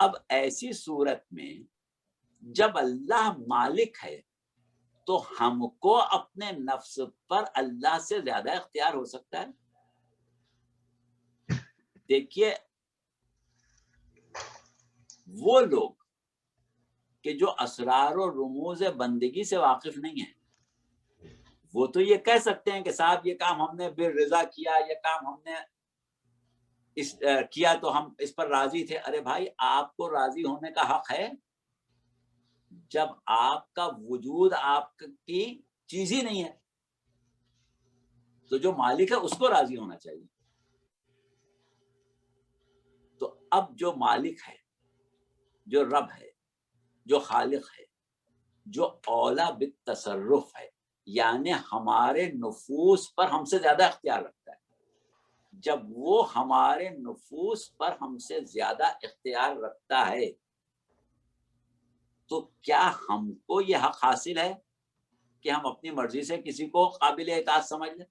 اب ایسی صورت میں جب اللہ مالک ہے تو ہم کو اپنے نفس پر اللہ سے زیادہ اختیار ہو سکتا ہے؟ دیکھیے، وہ لوگ کہ جو اسرار و رموز بندگی سے واقف نہیں ہیں، وہ تو یہ کہہ سکتے ہیں کہ صاحب یہ کام ہم نے بالرضا کیا، یہ کام ہم نے کیا تو ہم اس پر راضی تھے. ارے بھائی، آپ کو راضی ہونے کا حق ہے جب آپ کا وجود آپ کی چیز ہی نہیں ہے. تو جو مالک ہے اس کو راضی ہونا چاہیے. تو اب جو مالک ہے، جو رب ہے، جو خالق ہے، جو اولا بالتصرف ہے، یعنی ہمارے نفوس پر ہم سے زیادہ اختیار رکھتا ہے، جب وہ ہمارے نفوس پر ہم سے زیادہ اختیار رکھتا ہے تو کیا ہم کو یہ حق حاصل ہے کہ ہم اپنی مرضی سے کسی کو قابل اطاعت سمجھ لیں،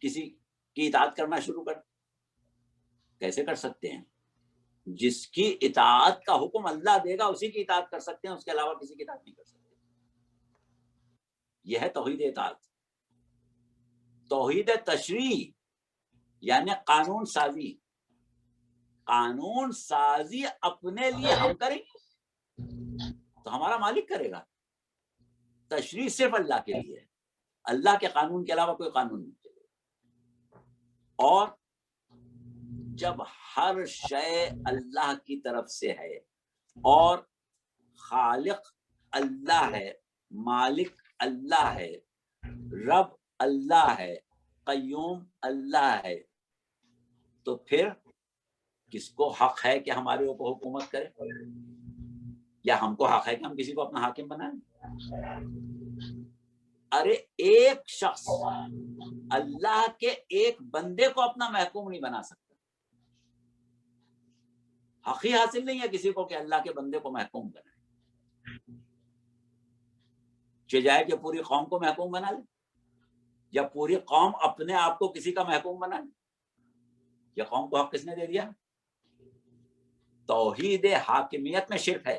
کسی کی اطاعت کرنا شروع کر؟ کیسے کر سکتے ہیں؟ جس کی اطاعت کا حکم اللہ دے گا اسی کی اطاعت کر سکتے ہیں، اس کے علاوہ کسی کی اطاعت نہیں کر سکتے. یہ ہے توحید اطاعت. توحید تشریع یعنی قانون سازی. قانون سازی اپنے لیے ہم کریں گے تو ہمارا مالک کرے گا. تشریع صرف اللہ کے لیے ہے، اللہ کے قانون کے علاوہ کوئی قانون نہیں چلے گا. اور جب ہر شے اللہ کی طرف سے ہے اور خالق اللہ ہے، مالک اللہ ہے، رب اللہ ہے، قیوم اللہ ہے، تو پھر کس کو حق ہے کہ ہمارے اوپر حکومت کرے؟ یا ہم کو حق ہے کہ ہم کسی کو اپنا حاکم بنائیں؟ ارے ایک شخص اللہ کے ایک بندے کو اپنا محکوم نہیں بنا سکتا. حق ہی حاصل نہیں ہے کسی کو کہ اللہ کے بندے کو محکوم بنائے. چاہے کہ پوری قوم کو محکوم بنا لے یا پوری قوم اپنے آپ کو کسی کا محکوم بنا لے. یہ قوم کو حق کس نے دے دیا؟ توحید حاکمیت میں شرک ہے،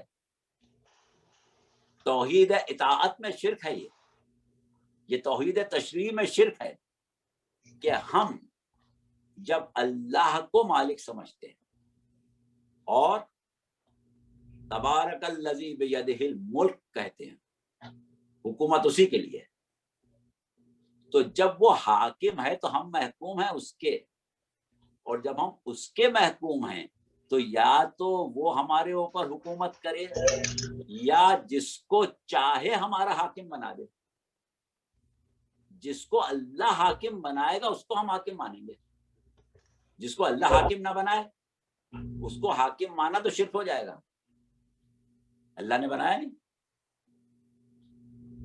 توحید اطاعت میں شرک ہے. یہ توحید تشریع میں شرک ہے کہ ہم جب اللہ کو مالک سمجھتے ہیں اور تبارک الذی بیدہ الملک کہتے ہیں، حکومت اسی کے لیے، تو جب وہ حاکم ہے تو ہم محکوم ہیں اس کے. اور جب ہم اس کے محکوم ہیں تو یا تو وہ ہمارے اوپر حکومت کرے یا جس کو چاہے ہمارا حاکم بنا دے. جس کو اللہ حاکم بنائے گا اس کو ہم حاکم مانیں گے. جس کو اللہ حاکم نہ بنائے اس کو حاکم مانا تو شرک ہو جائے گا. اللہ نے بنایا نہیں،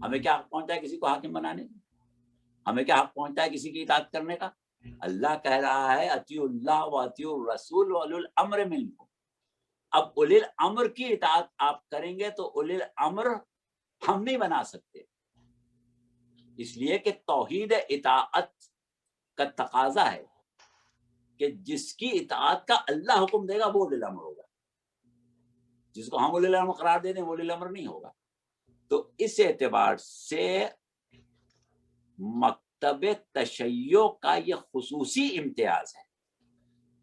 ہمیں کیا حق پہنچتا ہے کسی کو حاکم بنانے کا؟ ہمیں کیا حق پہنچتا ہے کسی کی اطاعت کرنے کا؟ اللہ کہہ رہا ہے اطیعوا اللہ واطیعوا الرسول واولی الامر منکم. اب اولی الامر کی اطاعت آپ کریں گے تو اولی الامر ہم نہیں بنا سکتے، اس لیے کہ توحید اطاعت کا تقاضا ہے کہ جس کی اطاعت کا اللہ حکم دے گا وہ اولی الامر ہوگا. جس کو ہم اولی الامر قرار دے دیں وہ اولی الامر نہیں ہوگا. تو اس اعتبار سے مکتب تشیع کا یہ خصوصی امتیاز ہے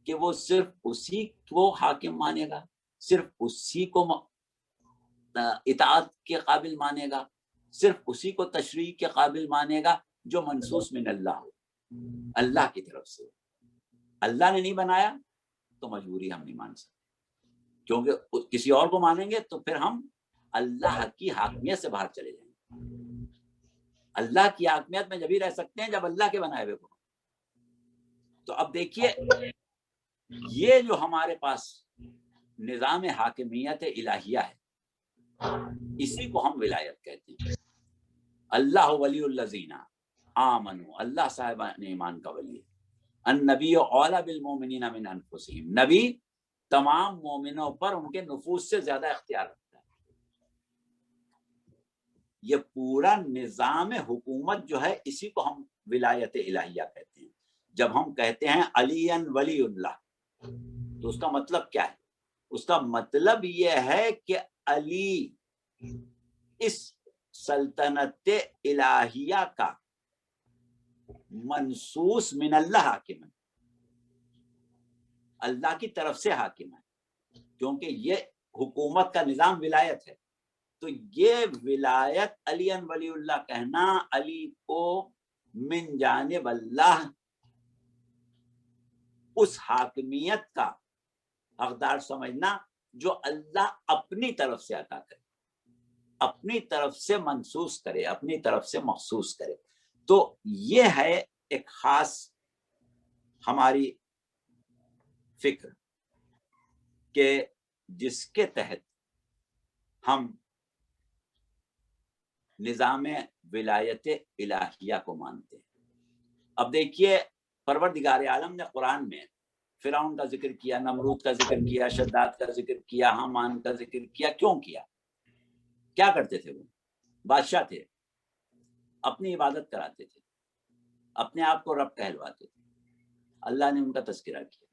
کہ وہ صرف اسی کو حاکم مانے گا، صرف اسی کو اطاعت کے قابل مانے گا، صرف اسی کو تشریع کے قابل مانے گا جو منصوص من اللہ ہو، اللہ کی طرف سے. اللہ نے نہیں بنایا تو مجبوری ہم نہیں مان سکتے، کیونکہ کسی اور کو مانیں گے تو پھر ہم اللہ کی حاکمیت سے باہر چلے جائیں گے. اللہ کی حاکمیت میں جبھی رہ سکتے ہیں جب اللہ کے بنائے ہوئے کو. تو اب دیکھیے یہ جو ہمارے پاس نظام حاکمیت الہیہ ہے اسی کو ہم ولایت کہتے ہیں. اللہ ولی الذین آمنوا، اللہ صاحبان ایمان کا ولی ہے. النبی اولی بالمؤمنین من انفسہم، نبی تمام مومنوں پر ان کے نفوس سے زیادہ اختیار رکھتا ہے. یہ پورا نظام حکومت جو ہے اسی کو ہم ولایت الہیہ کہتے ہیں. جب ہم کہتے ہیں علی ولی اللہ تو اس کا مطلب کیا ہے؟ اس کا مطلب یہ ہے کہ علی اس سلطنت الہیہ کا منصوص من اللہ حاکم ہے، اللہ کی طرف سے حاکم ہے، کیونکہ یہ حکومت کا نظام ولایت ہے. تو یہ ولایت علی ولی اللہ کہنا، علی کو من جانب اللہ اس حاکمیت کا حقدار سمجھنا جو اللہ اپنی طرف سے عطا کرے، اپنی طرف سے منصوص کرے، اپنی طرف سے مخصوص کرے. تو یہ ہے ایک خاص ہماری فکر کہ جس کے تحت ہم نظام ولایت الہیہ کو مانتے ہیں. اب دیکھیے پروردگار عالم نے قرآن میں فرعون کا ذکر کیا، نمرود کا ذکر کیا، شداد کا ذکر کیا، حامان کا ذکر کیا. کیوں کیا؟ کیا کرتے تھے؟ وہ بادشاہ تھے، اپنی عبادت کراتے تھے، اپنے آپ کو رب کہلواتے تھے. اللہ نے ان کا تذکرہ کیا.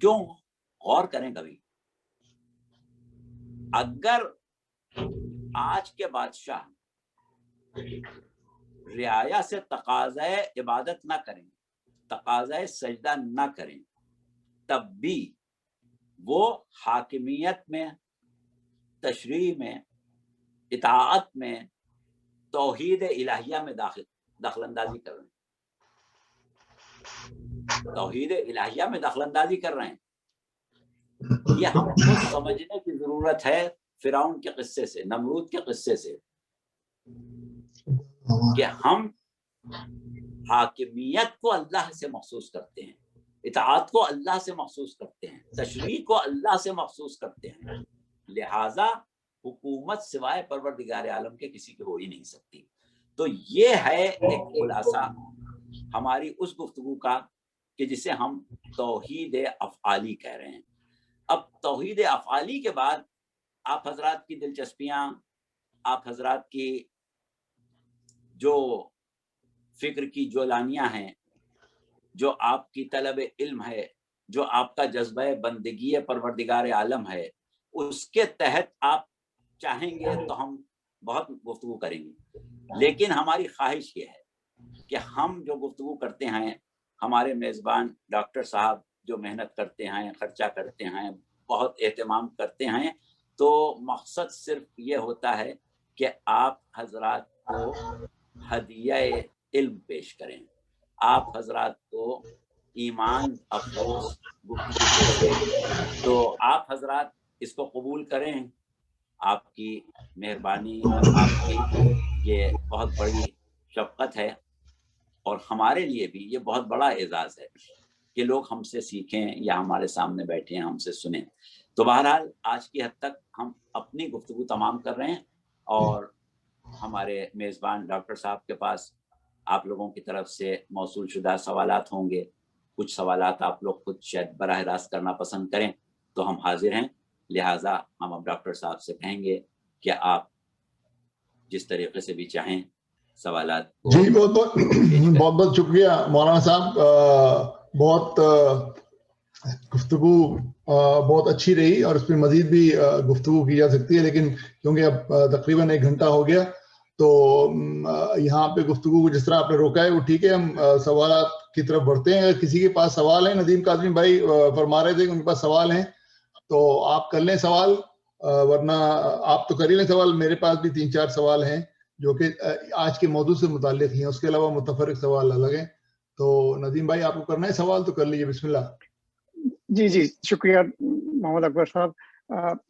کیوں؟ غور کریں کبھی. اگر آج کے بادشاہ رعایا سے تقاضۂ عبادت نہ کریں، تقاضۂ سجدہ نہ کریں، تب بھی وہ حاکمیت میں، تشریع میں، اطاعت میں، توحید الہیہ میں دخل اندازی کر رہے ہیں. توحید الہیہ میں دخل اندازی کر رہے ہیں. یہ ہم کو سمجھنے کی ضرورت ہے فرعون کے قصے سے، نمرود کے قصے سے، کہ ہم حاکمیت کو اللہ سے مخصوص کرتے ہیں، اطاعت کو اللہ سے مخصوص کرتے ہیں، تشریع کو اللہ سے مخصوص کرتے ہیں. لہذا حکومت سوائے پروردگار عالم کے کسی کی ہو ہی نہیں سکتی. تو یہ ہے ایک خلاصہ ہماری اس گفتگو کا کہ جسے ہم توحید افعالی کہہ رہے ہیں. اب توحید افعالی کے بعد آپ حضرات کی دلچسپیاں، آپ حضرات کی جو فکر کی جولانیاں ہیں، جو آپ کی طلب علم ہے، جو آپ کا جذبہ بندگی پروردگار عالم ہے، اس کے تحت آپ چاہیں گے تو ہم بہت گفتگو کریں گے. لیکن ہماری خواہش یہ ہے کہ ہم جو گفتگو کرتے ہیں، ہمارے میزبان ڈاکٹر صاحب جو محنت کرتے ہیں، خرچہ کرتے ہیں، بہت اہتمام کرتے ہیں، تو مقصد صرف یہ ہوتا ہے کہ آپ حضرات کو ہدیہ علم پیش کریں، آپ حضرات کو ایمان افروز گفتگو پیش کریں. تو آپ حضرات اس کو قبول کریں. آپ کی مہربانی اور آپ کی یہ بہت بڑی شفقت ہے، اور ہمارے لیے بھی یہ بہت بڑا اعزاز ہے کہ لوگ ہم سے سیکھیں یا ہمارے سامنے بیٹھے ہیں، ہم سے سنیں. تو بہرحال آج کی حد تک ہم اپنی گفتگو تمام کر رہے ہیں، اور ہمارے میزبان ڈاکٹر صاحب کے پاس آپ لوگوں کی طرف سے موصول شدہ سوالات ہوں گے. کچھ سوالات آپ لوگ خود شاید براہ راست کرنا پسند کریں تو ہم حاضر ہیں. لہٰذا ہم اب ڈاکٹر صاحب سے کہیں گے کہ آپ جس طریقے سے بھی چاہیں سوالات کو.
جی بہت بہت شکریہ مولانا صاحب. بہت گفتگو بہت اچھی رہی اور اس میں مزید بھی گفتگو کی جا سکتی ہے، لیکن کیونکہ اب تقریباً 1 گھنٹہ ہو گیا تو یہاں پہ گفتگو کو جس طرح آپ نے روکا ہے وہ ٹھیک ہے. ہم سوالات کی طرف بڑھتے ہیں. اگر کسی کے پاس سوال ہیں، ندیم کاظمی بھائی فرما رہے تھے کہ ان کے پاس سوال ہیں، تو آپ کر لیں سوال، ورنہ آپ تو کر ہی لیں سوال. میرے پاس بھی 3-4 سوال ہیں جو کہ آج کے موضوع سے متعلق ہیں، اس کے علاوہ متفرق سوال الگ ہیں. تو ندیم بھائی آپ کو کرنا ہے سوال تو کر لیجیے، بسم اللہ.
جی جی شکریہ محمد اکبر صاحب.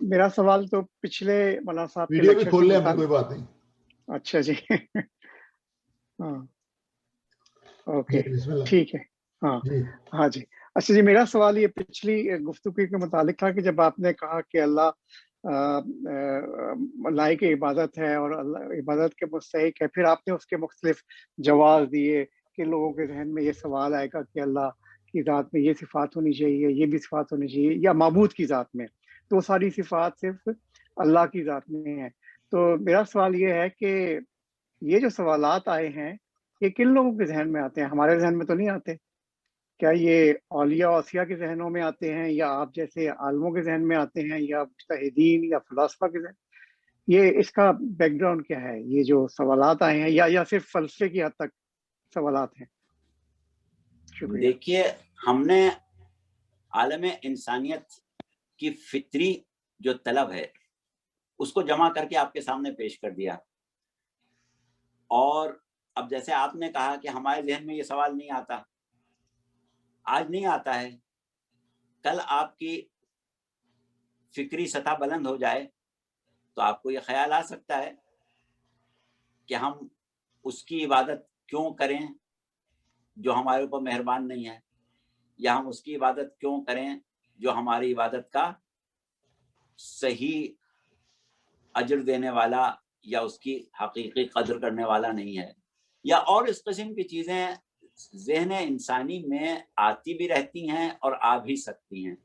میرا سوال تو پچھلے مولانا صاحب کے
ویڈیو بھی
لیکچر
کھول
سے
لیں اپنی، کوئی بات نہیں.
اچھا جی. ہاں اوکے
جی بسم اللہ.
ٹھیک ہے. ہاں
جی
ہاں جی. اچھا جی، میرا سوال یہ پچھلی گفتگو کے متعلق تھا کہ جب آپ نے کہا کہ اللہ لائق عبادت ہے اور اللہ عبادت کے مستحق ہے، پھر آپ نے اس کے مختلف جواز دیے کہ لوگوں کے ذہن میں یہ سوال آئے گا کہ اللہ کی ذات میں یہ صفات ہونی چاہیے، یہ بھی صفات ہونی چاہیے، یا معبود کی ذات میں. تو وہ ساری صفات صرف اللہ کی ذات میں ہیں. تو میرا سوال یہ ہے کہ یہ جو سوالات آئے ہیں یہ کن لوگوں کے ذہن میں آتے ہیں؟ ہمارے ذہن میں تو نہیں آتے. کیا یہ اولیاء اوصیاء کے ذہنوں میں آتے ہیں، یا آپ جیسے عالموں کے ذہن میں آتے ہیں، یا مجتہدین یا فلاسفہ کے ذہن؟ یہ اس کا بیک گراؤنڈ کیا ہے؟ یہ جو سوالات آئے ہیں یا صرف فلسفے کی حد تک سوالات ہیں؟ شکریہ.
دیکھیے، ہم نے عالم انسانیت کی فطری جو طلب ہے اس کو جمع کر کے آپ کے سامنے پیش کر دیا. اور اب جیسے آپ نے کہا کہ ہمارے ذہن میں یہ سوال نہیں آتا، آج نہیں آتا ہے، کل آپ کی فکری سطح بلند ہو جائے تو آپ کو یہ خیال آ سکتا ہے کہ ہم اس کی عبادت کیوں کریں جو ہمارے اوپر مہربان نہیں ہے، یا ہم اس کی عبادت کیوں کریں جو ہماری عبادت کا صحیح اجر دینے والا یا اس کی حقیقی قدر کرنے والا نہیں ہے، یا اور اس قسم کی چیزیں ذہن انسانی میں آتی بھی رہتی ہیں اور آ بھی سکتی ہیں.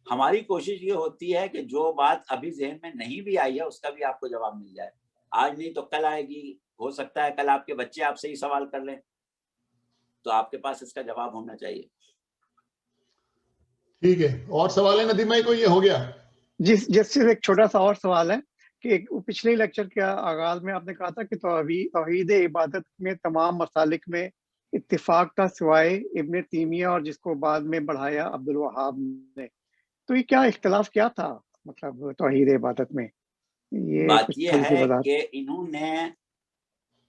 ہماری کوشش یہ ہوتی ہے کہ جو بات ابھی ذہن میں نہیں بھی آئی ہے اس کا بھی آپ کو جواب مل جائے. آج نہیں تو کل آئے گی، ہو سکتا ہے کل آپ کے بچے آپ سے ہی سوال کر لیں تو آپ کے پاس اس کا جواب ہونا چاہیے.
ٹھیک ہے، اور سوال ہے ندیم بھائی کوئی؟ یہ ہو گیا.
جس سے ایک چھوٹا سا اور سوال ہے کہ پچھلے لیکچر کے آغاز میں آپ نے کہا تھا کہ توحید عبادت میں تمام مسالک میں اتفاق تھا سوائے ابن تیمیہ اور جس کو بعد میں بڑھایا عبد الوہاب نے. تو یہ کیا اختلاف کیا تھا مطلب توحید عبادت میں؟ یہ
بات
کچھ
یہ
تھوڑی سی
ہے
وضاحت.
کہ انہوں نے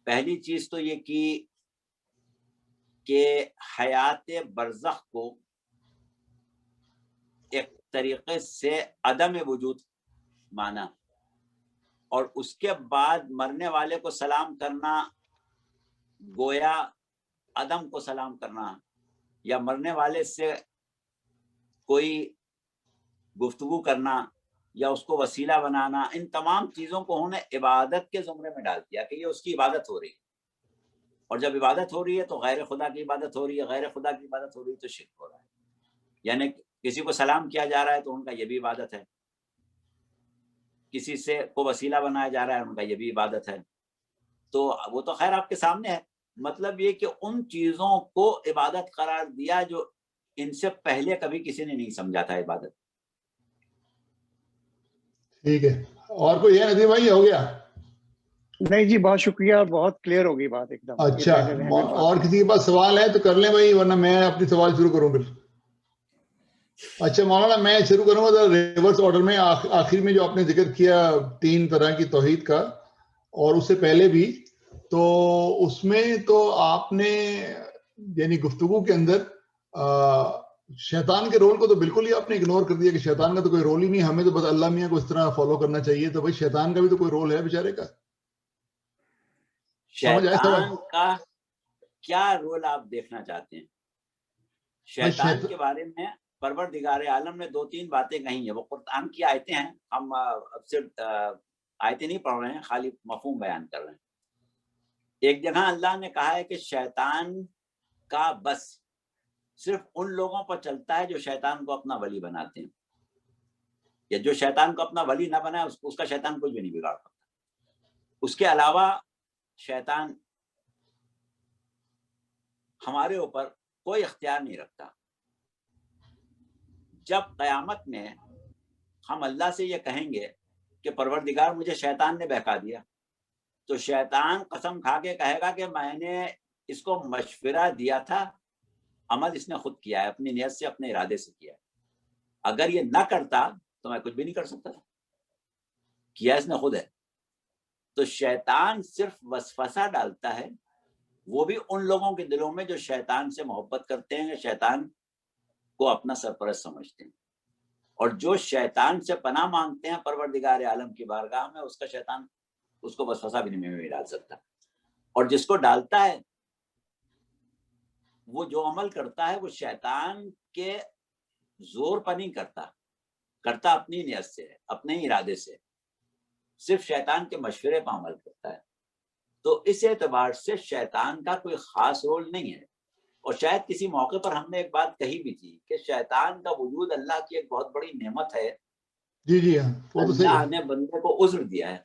پہلی چیز تو یہ کی کہ حیات برزخ کو ایک طریقے سے عدم وجود مانا، اور اس کے بعد مرنے والے کو سلام کرنا گویا عدم کو سلام کرنا، یا مرنے والے سے کوئی گفتگو کرنا یا اس کو وسیلہ بنانا، ان تمام چیزوں کو انہوں نے عبادت کے زمرے میں ڈال دیا کہ یہ اس کی عبادت ہو رہی ہے. اور جب عبادت ہو رہی ہے تو غیر خدا کی عبادت ہو رہی ہے، غیر خدا کی عبادت ہو رہی ہے تو شرک ہو رہا ہے. یعنی کسی کو سلام کیا جا رہا ہے تو ان کا یہ بھی عبادت ہے، کسی سے کو وسیلہ بنایا جا رہا ہے ان کا یہ بھی عبادت ہے. تو وہ تو خیر آپ کے سامنے ہے. مطلب یہ کہ ان چیزوں کو عبادت قرار دیا جو ان سے پہلے کبھی کسی نے نہیں سمجھا تھا عبادت.
ٹھیک ہے، اور کوئی ہے ندیم بھائی؟ یہ ہو گیا.
نہیں جی بہت شکریہ، بہت کلیئر ہوگی بات ایک دم. یہ
اچھا،
میرے ذہن میں تو
اور
آتی
کسی کے پاس سوال ہے تو کر لیں بھائی، ورنہ میں اپنی سوال شروع کروں پھر. اچھا مولانا میں شروع کروں گا ریورس آرڈر میں. آخر میں جو آپ نے ذکر کیا 3 طرح کی توحید کا، اور اس سے پہلے بھی، تو اس میں تو آپ نے یعنی گفتگو کے اندر شیطان کے رول کو تو بالکل ہی آپ نے اگنور کر دیا کہ شیطان کا تو کوئی رول ہی نہیں، ہمیں تو بس اللہ میاں کو اس طرح فالو کرنا چاہیے. تو بھائی شیطان کا بھی تو کوئی رول ہے بیچارے کا. سمجھ آئے سوال؟
شیطان کا کیا رول آپ دیکھنا چاہتے ہیں؟ شیطان کے بارے میں پروردگار عالم نے 2-3 باتیں کہی ہیں. وہ قرآن کی آیتیں ہیں، ہم اب صرف آیتیں نہیں پڑھ رہے ہیں، خالی مفہوم بیان کر رہے ہیں. ایک جگہ اللہ نے کہا ہے کہ شیطان کا بس صرف ان لوگوں پر چلتا ہے جو شیطان کو اپنا ولی بناتے ہیں، یا جو شیطان کو اپنا ولی نہ بنائے اس کا شیطان کچھ بھی نہیں بگاڑ سکتا. اس کے علاوہ شیطان ہمارے اوپر کوئی اختیار نہیں رکھتا. جب قیامت میں ہم اللہ سے یہ کہیں گے کہ پروردگار مجھے شیطان نے بہکا دیا، تو شیطان قسم کھا کے کہے گا کہ میں نے اس کو مشورہ دیا تھا، عمل اس نے خود کیا ہے، اپنی نیت سے اپنے ارادے سے کیا ہے، اگر یہ نہ کرتا تو میں کچھ بھی نہیں کر سکتا تھا، کیا اس نے خود ہے۔ تو شیطان صرف وسوسہ ڈالتا ہے، وہ بھی ان لوگوں کے دلوں میں جو شیطان سے محبت کرتے ہیں، شیطان کو اپنا سرپرست سمجھتے ہیں، اور جو شیطان سے پناہ مانگتے ہیں پروردگار عالم کی بارگاہ میں، اس کا شیطان اس کو وسوسہ بھی نہیں ڈال سکتا، اور جس کو ڈالتا ہے وہ جو عمل کرتا ہے وہ شیطان کے زور پر نہیں کرتا اپنی نیت سے، اپنے ارادے سے، صرف شیطان کے مشورے پر عمل کرتا ہے۔ تو اس اعتبار سے شیطان کا کوئی خاص رول نہیں ہے، اور شاید کسی موقع پر ہم نے ایک بات کہی بھی تھی کہ شیطان کا وجود اللہ کی ایک بہت بڑی نعمت ہے۔
جی ہاں، وہ تو صحیح ہے،
اللہ نے بندے کو عذر دیا ہے،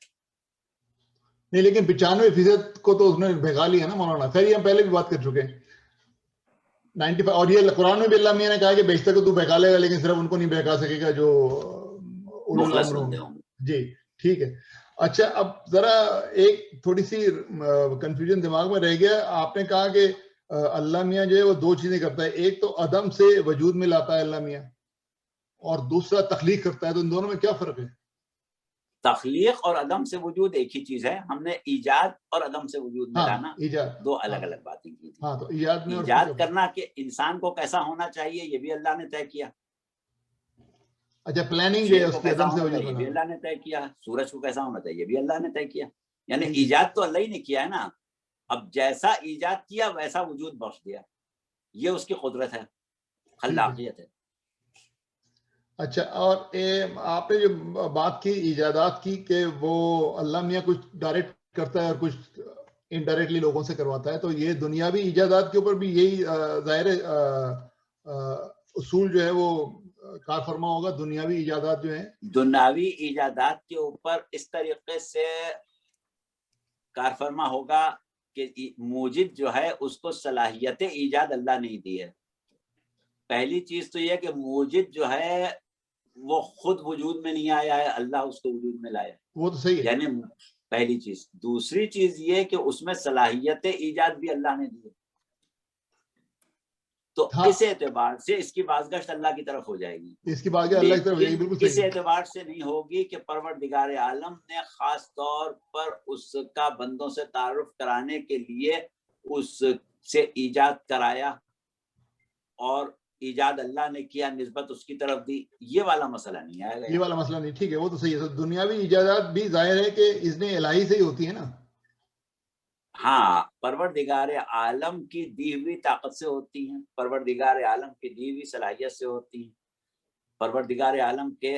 نہیں لیکن 95% کو تو اس نے بھگا لیا نا مولانا، خیر یہ ہم پہلے بھی بات کر چکے ہیں 95، اور یہ قرآن میں بھی اللہ میاں نے کہا کہ بیشتر کو تو بہکا لے گا، لیکن صرف ان کو نہیں بہکا سکے گا جو اولو
مخلص
الامر
بندے
ہوں
ہوں گے۔
جی ٹھیک ہے۔ اچھا اب ذرا ایک تھوڑی سی کنفیوژن دماغ میں رہ گیا، آپ نے کہا کہ اللہ میاں جو ہے وہ دو چیزیں کرتا ہے، ایک تو عدم سے وجود میں لاتا ہے اللہ میاں، اور دوسرا تخلیق کرتا ہے، تو ان دونوں میں کیا فرق ہے؟
تخلیق اور عدم سے وجود ایک ہی چیز ہے، ہم نے ایجاد اور عدم سے وجود میں
ہاں
لانا
ایجاد،
دو
ہاں
الگ الگ باتیں کی تھی۔
ہاں، تو ایجاد میں اور اس میں
ایجاد
کیا فرق؟
کرنا کہ انسان کو کیسا ہونا چاہیے یہ بھی اللہ نے طے کیا،
اچھا پلاننگ جو ہے
شیر
اس
کو
کی
کیسا
عدم سے
ہونا
وجود
چاہیے یہ
میں
بھی
لانا۔
اللہ نے طے کیا، سورج کو کیسا ہونا چاہیے یہ بھی اللہ نے طے کیا، یعنی
جی جی
ایجاد تو اللہ ہی نے کیا ہے نا، اب جیسا ایجاد کیا ویسا وجود بخش دیا، یہ اس کی قدرت ہے،
ٹھیک ہے۔
خلاقیت ہے۔
اچھا، اور آپ نے جو بات کی ایجادات کی کہ وہ اللہ میاں کچھ ڈائریکٹ کرتا ہے اور کچھ انڈائریکٹلی لوگوں سے کرواتا ہے، تو یہ دنیاوی ایجادات کے اوپر بھی یہی ظاہر اصول جو ہے وہ کار فرما ہوگا، دنیاوی ایجادات جو ہیں
دنیاوی ایجادات کے اوپر اس طریقے سے کار فرما ہوگا کہ موجد جو ہے اس کو صلاحیت ایجاد اللہ نہیں دی ہے۔ پہلی چیز تو یہ کہ موجد جو ہے وہ خود وجود میں نہیں آیا ہے، اللہ اس کو وجود میں لایا،
وہ تو صحیح ہے،
یعنی پہلی چیز۔ دوسری چیز یہ کہ اس میں صلاحیت ایجاد بھی اللہ نے دی ہے، تو
ہاں
اس اعتبار سے اس کی بازگشت اللہ کی طرف ہو جائے گی،
اس کی بات اللہ کی طرف جائے گی،
لیکن
بالکل
اس
صحیح ہے۔
اعتبار سے نہیں ہوگی کہ پروردگار عالم نے خاص طور پر اس کا بندوں سے تعارف کرانے کے لیے اس سے ایجاد کرایا اور ایجاد اللہ نے کیا، نسبت اس کی طرف دی، یہ والا مسئلہ نہیں آئے گا
یہ والا مسئلہ نہیں، ٹھیک ہے، وہ تو صحیح ہے۔ تو دنیاوی ایجادات بھی ظاہر ہے کہ اذن الہی سے ہی ہوتی ہے نا؟
ہاں، پروردگار عالم کی دی ہوئی طاقت سے ہوتی ہیں، پروردگار عالم کی دی ہوئی صلاحیت سے ہوتی ہیں، پروردگار عالم کے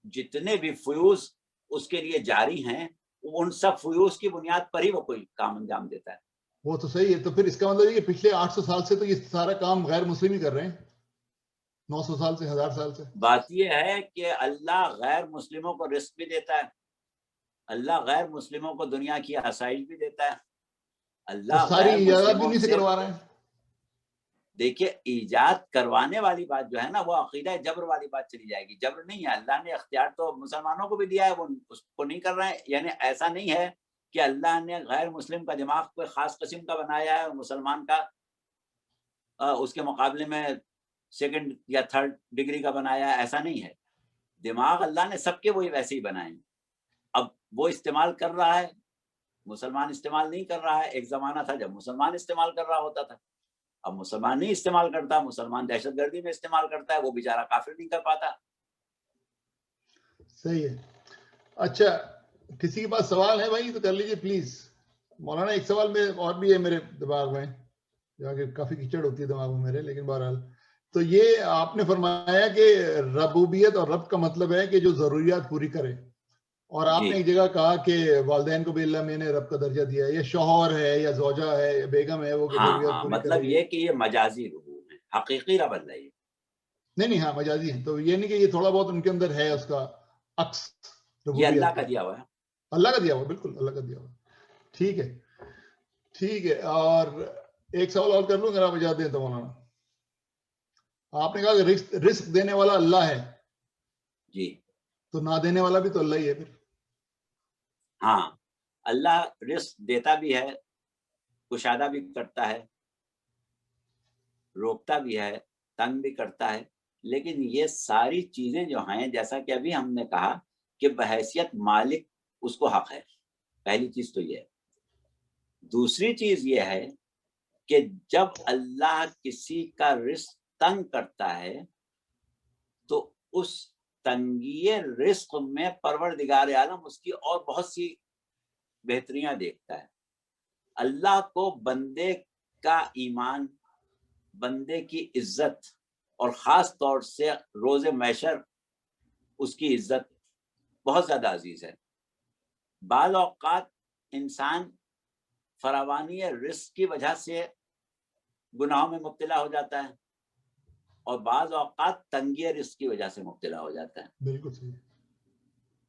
جتنے بھی فیوز اس کے لیے جاری ہیں ان سب فیوز کی بنیاد پر ہی وہ کوئی کام انجام دیتا ہے۔
وہ تو صحیح ہے، تو پھر اس کا مطلب ہے کہ پچھلے 800 سال سے تو یہ سارا کام غیر مسلم ہی کر رہے ہیں، 900 سال سے، 1000 سال سے۔
بات یہ ہے کہ اللہ غیر مسلموں کو رزق بھی دیتا ہے، اللہ غیر مسلموں کو دنیا کی آسائش بھی دیتا ہے،
تو
اللہ
ساری
غیر
ایجادات بھی
مسلموں
انہیں سے
سے،
کروا رہے ہیں۔
دیکھیے ایجاد کروانے والی بات جو ہے نا وہ عقیدہ جبر والی بات چلی جائے گی، جبر نہیں ہے، اللہ نے اختیار تو مسلمانوں کو بھی دیا ہے، وہ اس کو نہیں کر رہے ہیں، یعنی ایسا نہیں ہے کہ اللہ نے غیر مسلم کا دماغ کوئی خاص قسم کا بنایا ہے اور مسلمان کا اس کے مقابلے میں سیکنڈ یا تھرڈ ڈگری کا بنایا ہے، ایسا نہیں ہے، دماغ اللہ نے سب کے وہی ویسے ہی بنائے ہیں، اب وہ استعمال کر رہا ہے، مسلمان استعمال نہیں کر رہا ہے، ایک زمانہ تھا جب مسلمان استعمال کر رہا ہوتا تھا، اب مسلمان نہیں استعمال کرتا، مسلمان دہشت گردی میں استعمال کرتا ہے، وہ بیچارہ کافر نہیں کر پاتا۔
صحیح ہے۔ اچھا کسی کے پاس سوال ہے بھائی تو کر لیجئے پلیز۔ مولانا ایک سوال میں اور بھی ہے میرے دماغ میں، جہاں کہ کافی کیچڑ ہوتی ہے دماغ میں میرے، لیکن بہرحال تو یہ آپ نے فرمایا کہ ربوبیت اور رب کا مطلب ہے کہ جو ضروریات پوری کرے، اور آپ نے ایک جگہ کہا کہ والدین کو بھی اللہ میں نے رب کا درجہ دیا ہے، یا شوہر ہے یا زوجہ ہے یا بیگم ہے وہ کہ ضروریات
ہاں
پوری
مطلب
کرے گی۔
یہ کہ یہ مجازی ربوب ہے، حقیقی رب اللہ ہے۔
نہیں ہاں مجازی ہیں، تو یہ نہیں کہ یہ تھوڑا بہت ان کے اندر ہے اس کا عکس
یہ اللہ
ربوبیت
کا دیا ہوا ہے۔
اللہ کا دیا ہوا، بالکل اللہ کا دیا ہوا۔ ٹھیک ہے ٹھیک ہے، اور ایک سوال اور کر لوں اگر آپ اجازت دیں تو مولانا۔ آپ نے کہا کہ رزق دینے والا اللہ ہے,
جی
تو نہ دینے والا بھی تو اللہ ہی ہے پھر.
ہاں, اللہ رزق دیتا بھی ہے, کشادہ بھی کرتا ہے, روکتا بھی ہے, تنگ بھی کرتا ہے, لیکن یہ ساری چیزیں جو ہیں, جیسا کہ ابھی ہم نے کہا کہ بحیثیت مالک اس کو حق ہے. پہلی چیز تو یہ ہے. دوسری چیز یہ ہے کہ جب اللہ کسی کا رزق تنگ کرتا ہے تو اس تنگی رزق میں پروردگار عالم اس کی اور بہت سی بہتریاں دیکھتا ہے. اللہ کو بندے کا ایمان, بندے کی عزت, اور خاص طور سے روز محشر اس کی عزت بہت زیادہ عزیز ہے. بعض اوقات انسان فراوانی رزق کی وجہ سے گناہوں میں مبتلا ہو جاتا ہے, اور بعض اوقات تنگی رزق کی وجہ سے مبتلا ہو جاتا ہے.
بالکل صحیح.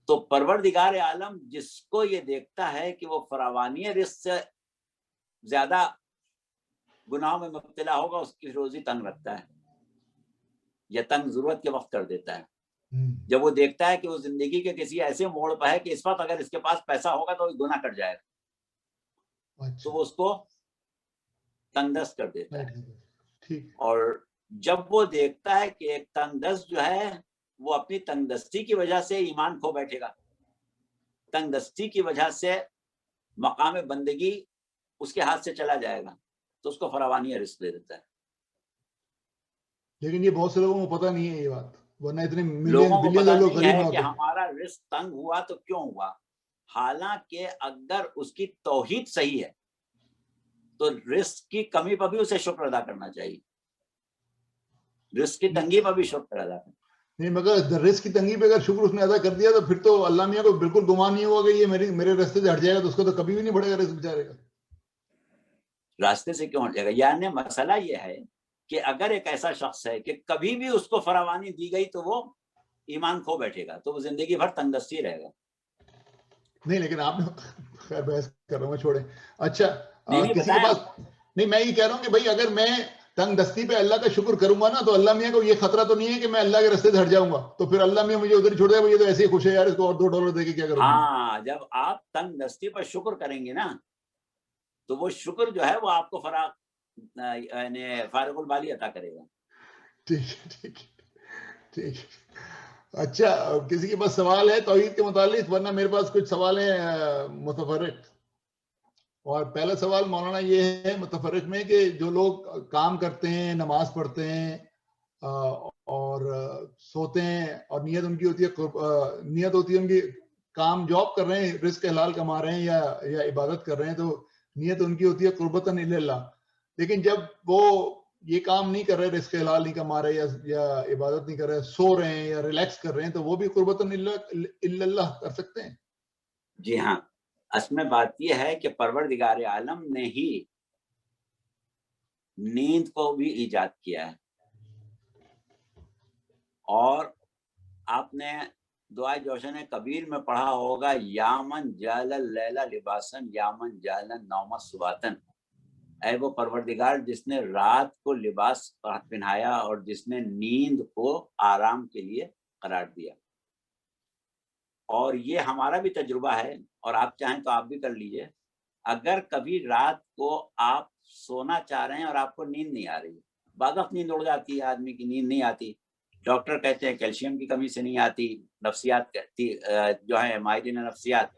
تو پروردگار عالم جس کو یہ دیکھتا ہے کہ وہ فراوانی رزق سے زیادہ گناہوں میں مبتلا ہوگا, اس کی روزی تنگ رکھتا ہے یا تنگ ضرورت کے وقت کر دیتا ہے. جب وہ دیکھتا ہے کہ وہ زندگی کے کسی ایسے موڑ پہ ہے کہ اس وقت اگر اس کے پاس پیسہ ہوگا تو گناہ کٹ جائے گا, تو وہ اس کو تنگ دست کر دیتا ہے. اور جب وہ دیکھتا ہے کہ ایک تنگ دست جو ہے وہ اپنی تنگ دستی کی وجہ سے ایمان کھو بیٹھے گا, تنگ دستی کی وجہ سے مقام بندگی اس کے ہاتھ سے چلا جائے گا, تو اس کو فراوانی رزق دے دیتا ہے.
لیکن یہ بہت سے لوگوں کو پتہ نہیں ہے یہ بات, ورنہ اتنے
لوگوں کو پتہ
لوگ
نہیں
غریب
ہے
نہ
کہ
ہوتے.
ہمارا رزق تنگ ہوا تو کیوں ہوا. حالانکہ اگر اس کی توحید صحیح ہے تو رزق کی کمی پر بھی اسے شکر ادا کرنا چاہیے, رزق کی تنگی پر بھی شکر ادا کرنا.
نہیں, مگر رزق کی تنگی پہ اگر شکر اس نے ادا کر دیا تو پھر تو اللہ میاں کو بالکل گمان نہیں ہوگا کہ یہ میرے راستے سے ہٹ جائے گا, تو اس کو تو کبھی بھی نہیں بڑھے گا رزق بیچارے کا.
راستے سے کیوں ہٹ جائے گا؟ یعنی مسئلہ یہ ہے کہ اگر ایک ایسا شخص ہے کہ کبھی بھی اس کو فراوانی دی گئی تو وہ ایمان کھو بیٹھے گا, تو وہ زندگی بھر تنگ دستی رہے گا.
نہیں, لیکن آپ نے خیر بحث کر رہا ہوں, میں چھوڑیں. اچھا,
نہیں
کسی کے پاس نہیں, میں یہ کہہ رہا ہوں کہ بھائی اگر میں تنگ دستی پہ اللہ کا شکر کروں گا نا, تو اللہ میاں کو یہ خطرہ تو نہیں ہے کہ میں اللہ کے راستے سے ہٹ جاؤں گا, تو پھر اللہ میاں مجھے ادھر چھوڑ دے گا, یہ تو ایسے ہی خوش ہے یار, اس کو اور $2 دے کے کیا کروں.
ہاں, جب آپ تنگ دستی پر شکر کریں گے نا تو وہ شکر جو ہے وہ آپ کو یعنی فارغ البالی عطا کرے گا.
ٹھیک. اچھا, کسی کے پاس سوال ہے توحید کے متعلق؟ ورنہ میرے پاس کچھ سوال ہیں متفرق. اور پہلا سوال مولانا یہ ہے متفرق میں کہ جو لوگ کام کرتے ہیں, نماز پڑھتے ہیں اور سوتے ہیں, اور نیت ان کی ہوتی ہے ان کی کام جاب کر رہے ہیں, رزق حلال کما رہے ہیں یا عبادت کر رہے ہیں, تو نیت ان کی ہوتی ہے قربتاً الی اللہ. لیکن جب وہ یہ کام نہیں کر رہے, رزق حلال نہیں کما رہے یا عبادت نہیں کر رہے, سو رہے ہیں یا ریلیکس کر رہے ہیں, تو وہ بھی قربتاً الی اللہ کر سکتے ہیں؟
جی ہاں, اصل میں بات یہ ہے کہ پروردگار عالم نے ہی نیند کو بھی ایجاد کیا ہے. اور آپ نے دعائے جوشن کبیر میں پڑھا ہوگا, یامن جعل اللیل لباسن یامن جعل النوم سباتن. اے وہ پروردگار جس نے رات کو لباس پہنایا اور جس نے نیند کو آرام کے لیے قرار دیا. اور یہ ہمارا بھی تجربہ ہے, اور آپ چاہیں تو آپ بھی کر لیجئے. اگر کبھی رات کو آپ سونا چاہ رہے ہیں اور آپ کو نیند نہیں آ رہی, بعض وقت نیند اڑ جاتی ہے, آدمی کی نیند نہیں آتی, ڈاکٹر کہتے ہیں کیلشیم کی کمی سے نہیں آتی, نفسیات کہتی جو ہے ماہرین نفسیات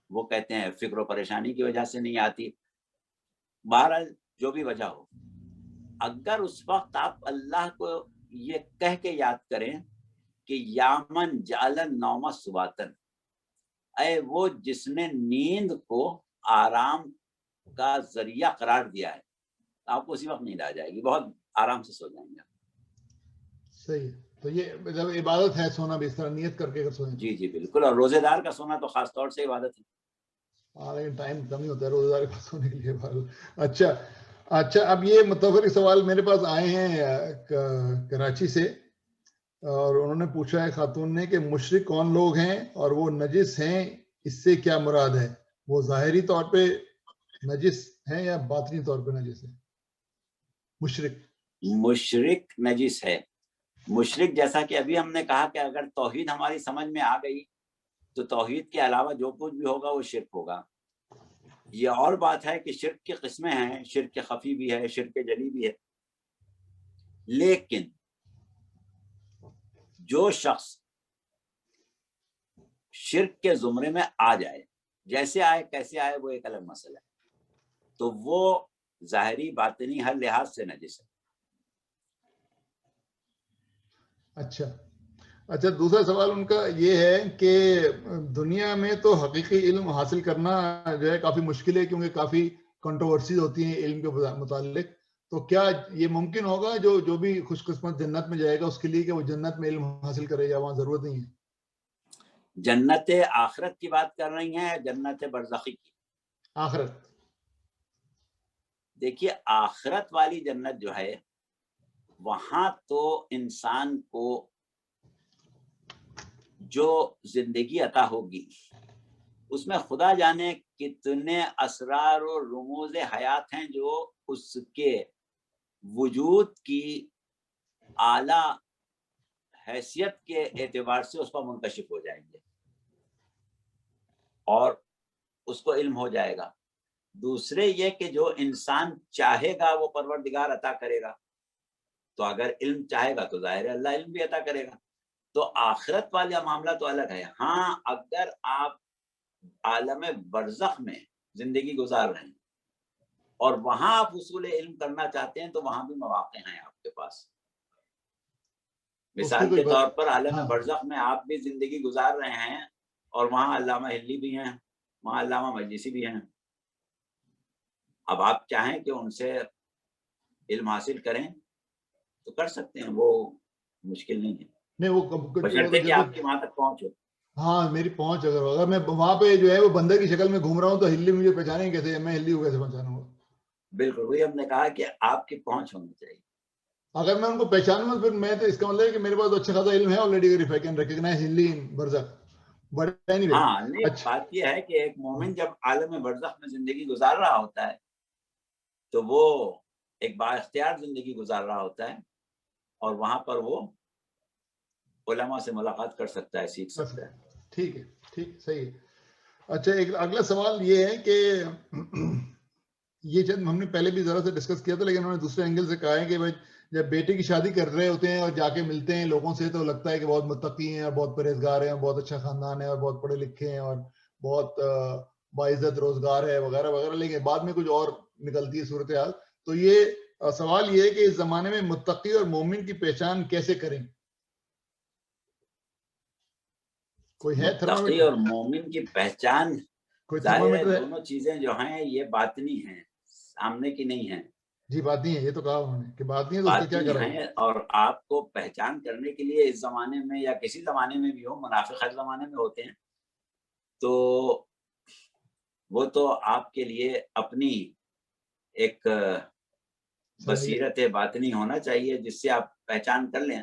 وہ کہتے ہیں فکر و پریشانی کی وجہ سے نہیں آتی. بہرحال جو بھی وجہ ہو, اگر اس وقت آپ اللہ کو یہ کہہ کے یاد کریں کہ یامن جعل النوم سباتن, اے وہ جس نے نیند کو آرام کا ذریعہ قرار دیا ہے, آپ کو اسی وقت نیند آ جائے گی, بہت آرام سے سو جائیں گے.
صحیح. تو یہ مطلب عبادت ہے سونا بھی اس طرح نیت کر کے سوئیں.
جی بالکل, اور روزے دار کا سونا تو خاص طور سے عبادت ہے.
ہاں, لیکن ٹائم کم ہی ہوتا ہے روزے دار کے پاس سونے کے لیے. اچھا, اب یہ متفرق سوال میرے پاس آئے ہیں کراچی سے, اور انہوں نے پوچھا ہے خاتون نے کہ مشرک کون لوگ ہیں اور وہ نجس ہیں, اس سے کیا مراد ہے؟ وہ ظاہری طور پہ نجس ہیں یا باطنی طور پہ نجس ہیں؟ مشرک
نجس ہے, مشرک جیسا کہ ابھی ہم نے کہا کہ اگر توحید ہماری سمجھ میں آ گئی تو توحید کے علاوہ جو کچھ بھی ہوگا وہ شرک ہوگا. یہ اور بات ہے کہ شرک کی قسمیں ہیں، شرک خفی بھی ہے، شرک جلی بھی ہے. لیکن جو شخص شرک کے زمرے میں آ جائے، جیسے آئے کیسے آئے وہ ایک الگ مسئلہ ہے، تو وہ ظاہری باطنی ہر لحاظ سے نجس ہے.
اچھا دوسرا سوال ان کا یہ ہے کہ دنیا میں تو حقیقی علم حاصل کرنا جو ہے کافی مشکل ہے، کیونکہ کافی کنٹروورسیز ہوتی ہیں علم کے متعلق. تو کیا یہ ممکن ہوگا جو بھی خوش قسمت جنت میں جائے گا اس کے لیے کہ وہ جنت میں علم حاصل کرے، یا وہاں ضرورت نہیں ہے؟
جنت آخرت کی بات کر رہی ہیں یا جنت برزخی کی؟
آخرت.
دیکھیے آخرت والی جنت جو ہے وہاں تو انسان کو جو زندگی عطا ہوگی اس میں خدا جانے کتنے اسرار و رموز حیات ہیں جو اس کے وجود کی اعلیٰ حیثیت کے اعتبار سے اس پر منکشف ہو جائیں گے اور اس کو علم ہو جائے گا. دوسرے یہ کہ جو انسان چاہے گا وہ پروردگار عطا کرے گا، تو اگر علم چاہے گا تو ظاہر ہے اللہ علم بھی عطا کرے گا. تو آخرت والا معاملہ تو الگ ہے. ہاں اگر آپ عالم برزخ میں زندگی گزار رہے ہیں اور وہاں آپ حصول علم کرنا چاہتے ہیں تو وہاں بھی مواقع ہیں آپ کے پاس. مثال کے طور پر عالم برزخ میں آپ بھی زندگی گزار رہے ہیں اور وہاں علامہ ہلی بھی ہیں، وہاں علامہ مجلسی بھی ہیں. اب آپ چاہیں کہ ان سے علم حاصل کریں تو کر سکتے ہیں، وہ مشکل نہیں ہے.
نہیں وہ
بشرطے کہ آپ کی وہاں تک پہنچ ہو.
ہاں میری پہنچ اگر میں وہاں پہ جو ہے وہ بندر کی شکل میں گھوم رہا ہوں تو ہلی مجھے پہچانیں کیسے، میں ہلی کو کیسے پہچانوں گا؟
بالکل وہی ہم نے کہا کہ آپ کی پہنچ ہونی چاہیے.
اگر میں ان کو پہچانوں گا پھر میں تو اس کا مطلب ہے کہ میرے پاس اچھا خاصا علم ہے already, if I can recognise ہلی ان برزخ. بٹ اینی وے
ہاں نہیں، بات یہ ہے کہ ایک مومن جب عالم برزخ میں زندگی گزار رہا ہوتا ہے تو وہ ایک با اختیار زندگی گزار رہا ہوتا ہے اور وہاں پر وہ علماء سے ملاقات کر سکتا ہے، سیکھ سکتا ہے.
ٹھیک ہے، ٹھیک صحیح ہے. اچھا ایک اگلا سوال یہ ہے کہ یہ چند ہم نے پہلے بھی ذرا سے ڈسکس کیا تھا لیکن انہوں نے دوسرے اینگل سے کہا ہے کہ بھائی جب بیٹے کی شادی کر رہے ہوتے ہیں اور جا کے ملتے ہیں لوگوں سے تو لگتا ہے کہ بہت متقی ہیں اور بہت پرہیزگار ہیں اور بہت اچھا خاندان ہے اور بہت پڑھے لکھے ہیں اور بہت باعزت روزگار ہے وغیرہ وغیرہ، لیکن بعد میں کچھ اور نکلتی ہے صورتحال. تو یہ سوال یہ ہے کہ اس زمانے میں متقی اور مومن کی پہچان کیسے کریں؟ کوئی ہے
متقی اور مومن کی پہچان
کوئی
ظاہر ہے
تھرمامیٹر ہے؟
دونوں چیزیں جو ہیں یہ باطنی ہیں، سامنے کی نہیں ہیں.
جی بات نہیں ہے، یہ تو کہا انہوں نے کہ بات نہیں ہے تو اس کا کیا
باطنی
کریں؟
ہیں اور آپ کو پہچان کرنے کے لیے اس زمانے میں یا کسی زمانے میں بھی ہو، منافق ہر زمانے میں ہوتے ہیں، تو وہ تو آپ کے لیے اپنی ایک بصیرت باطنی ہونا چاہیے جس سے آپ پہچان کر لیں.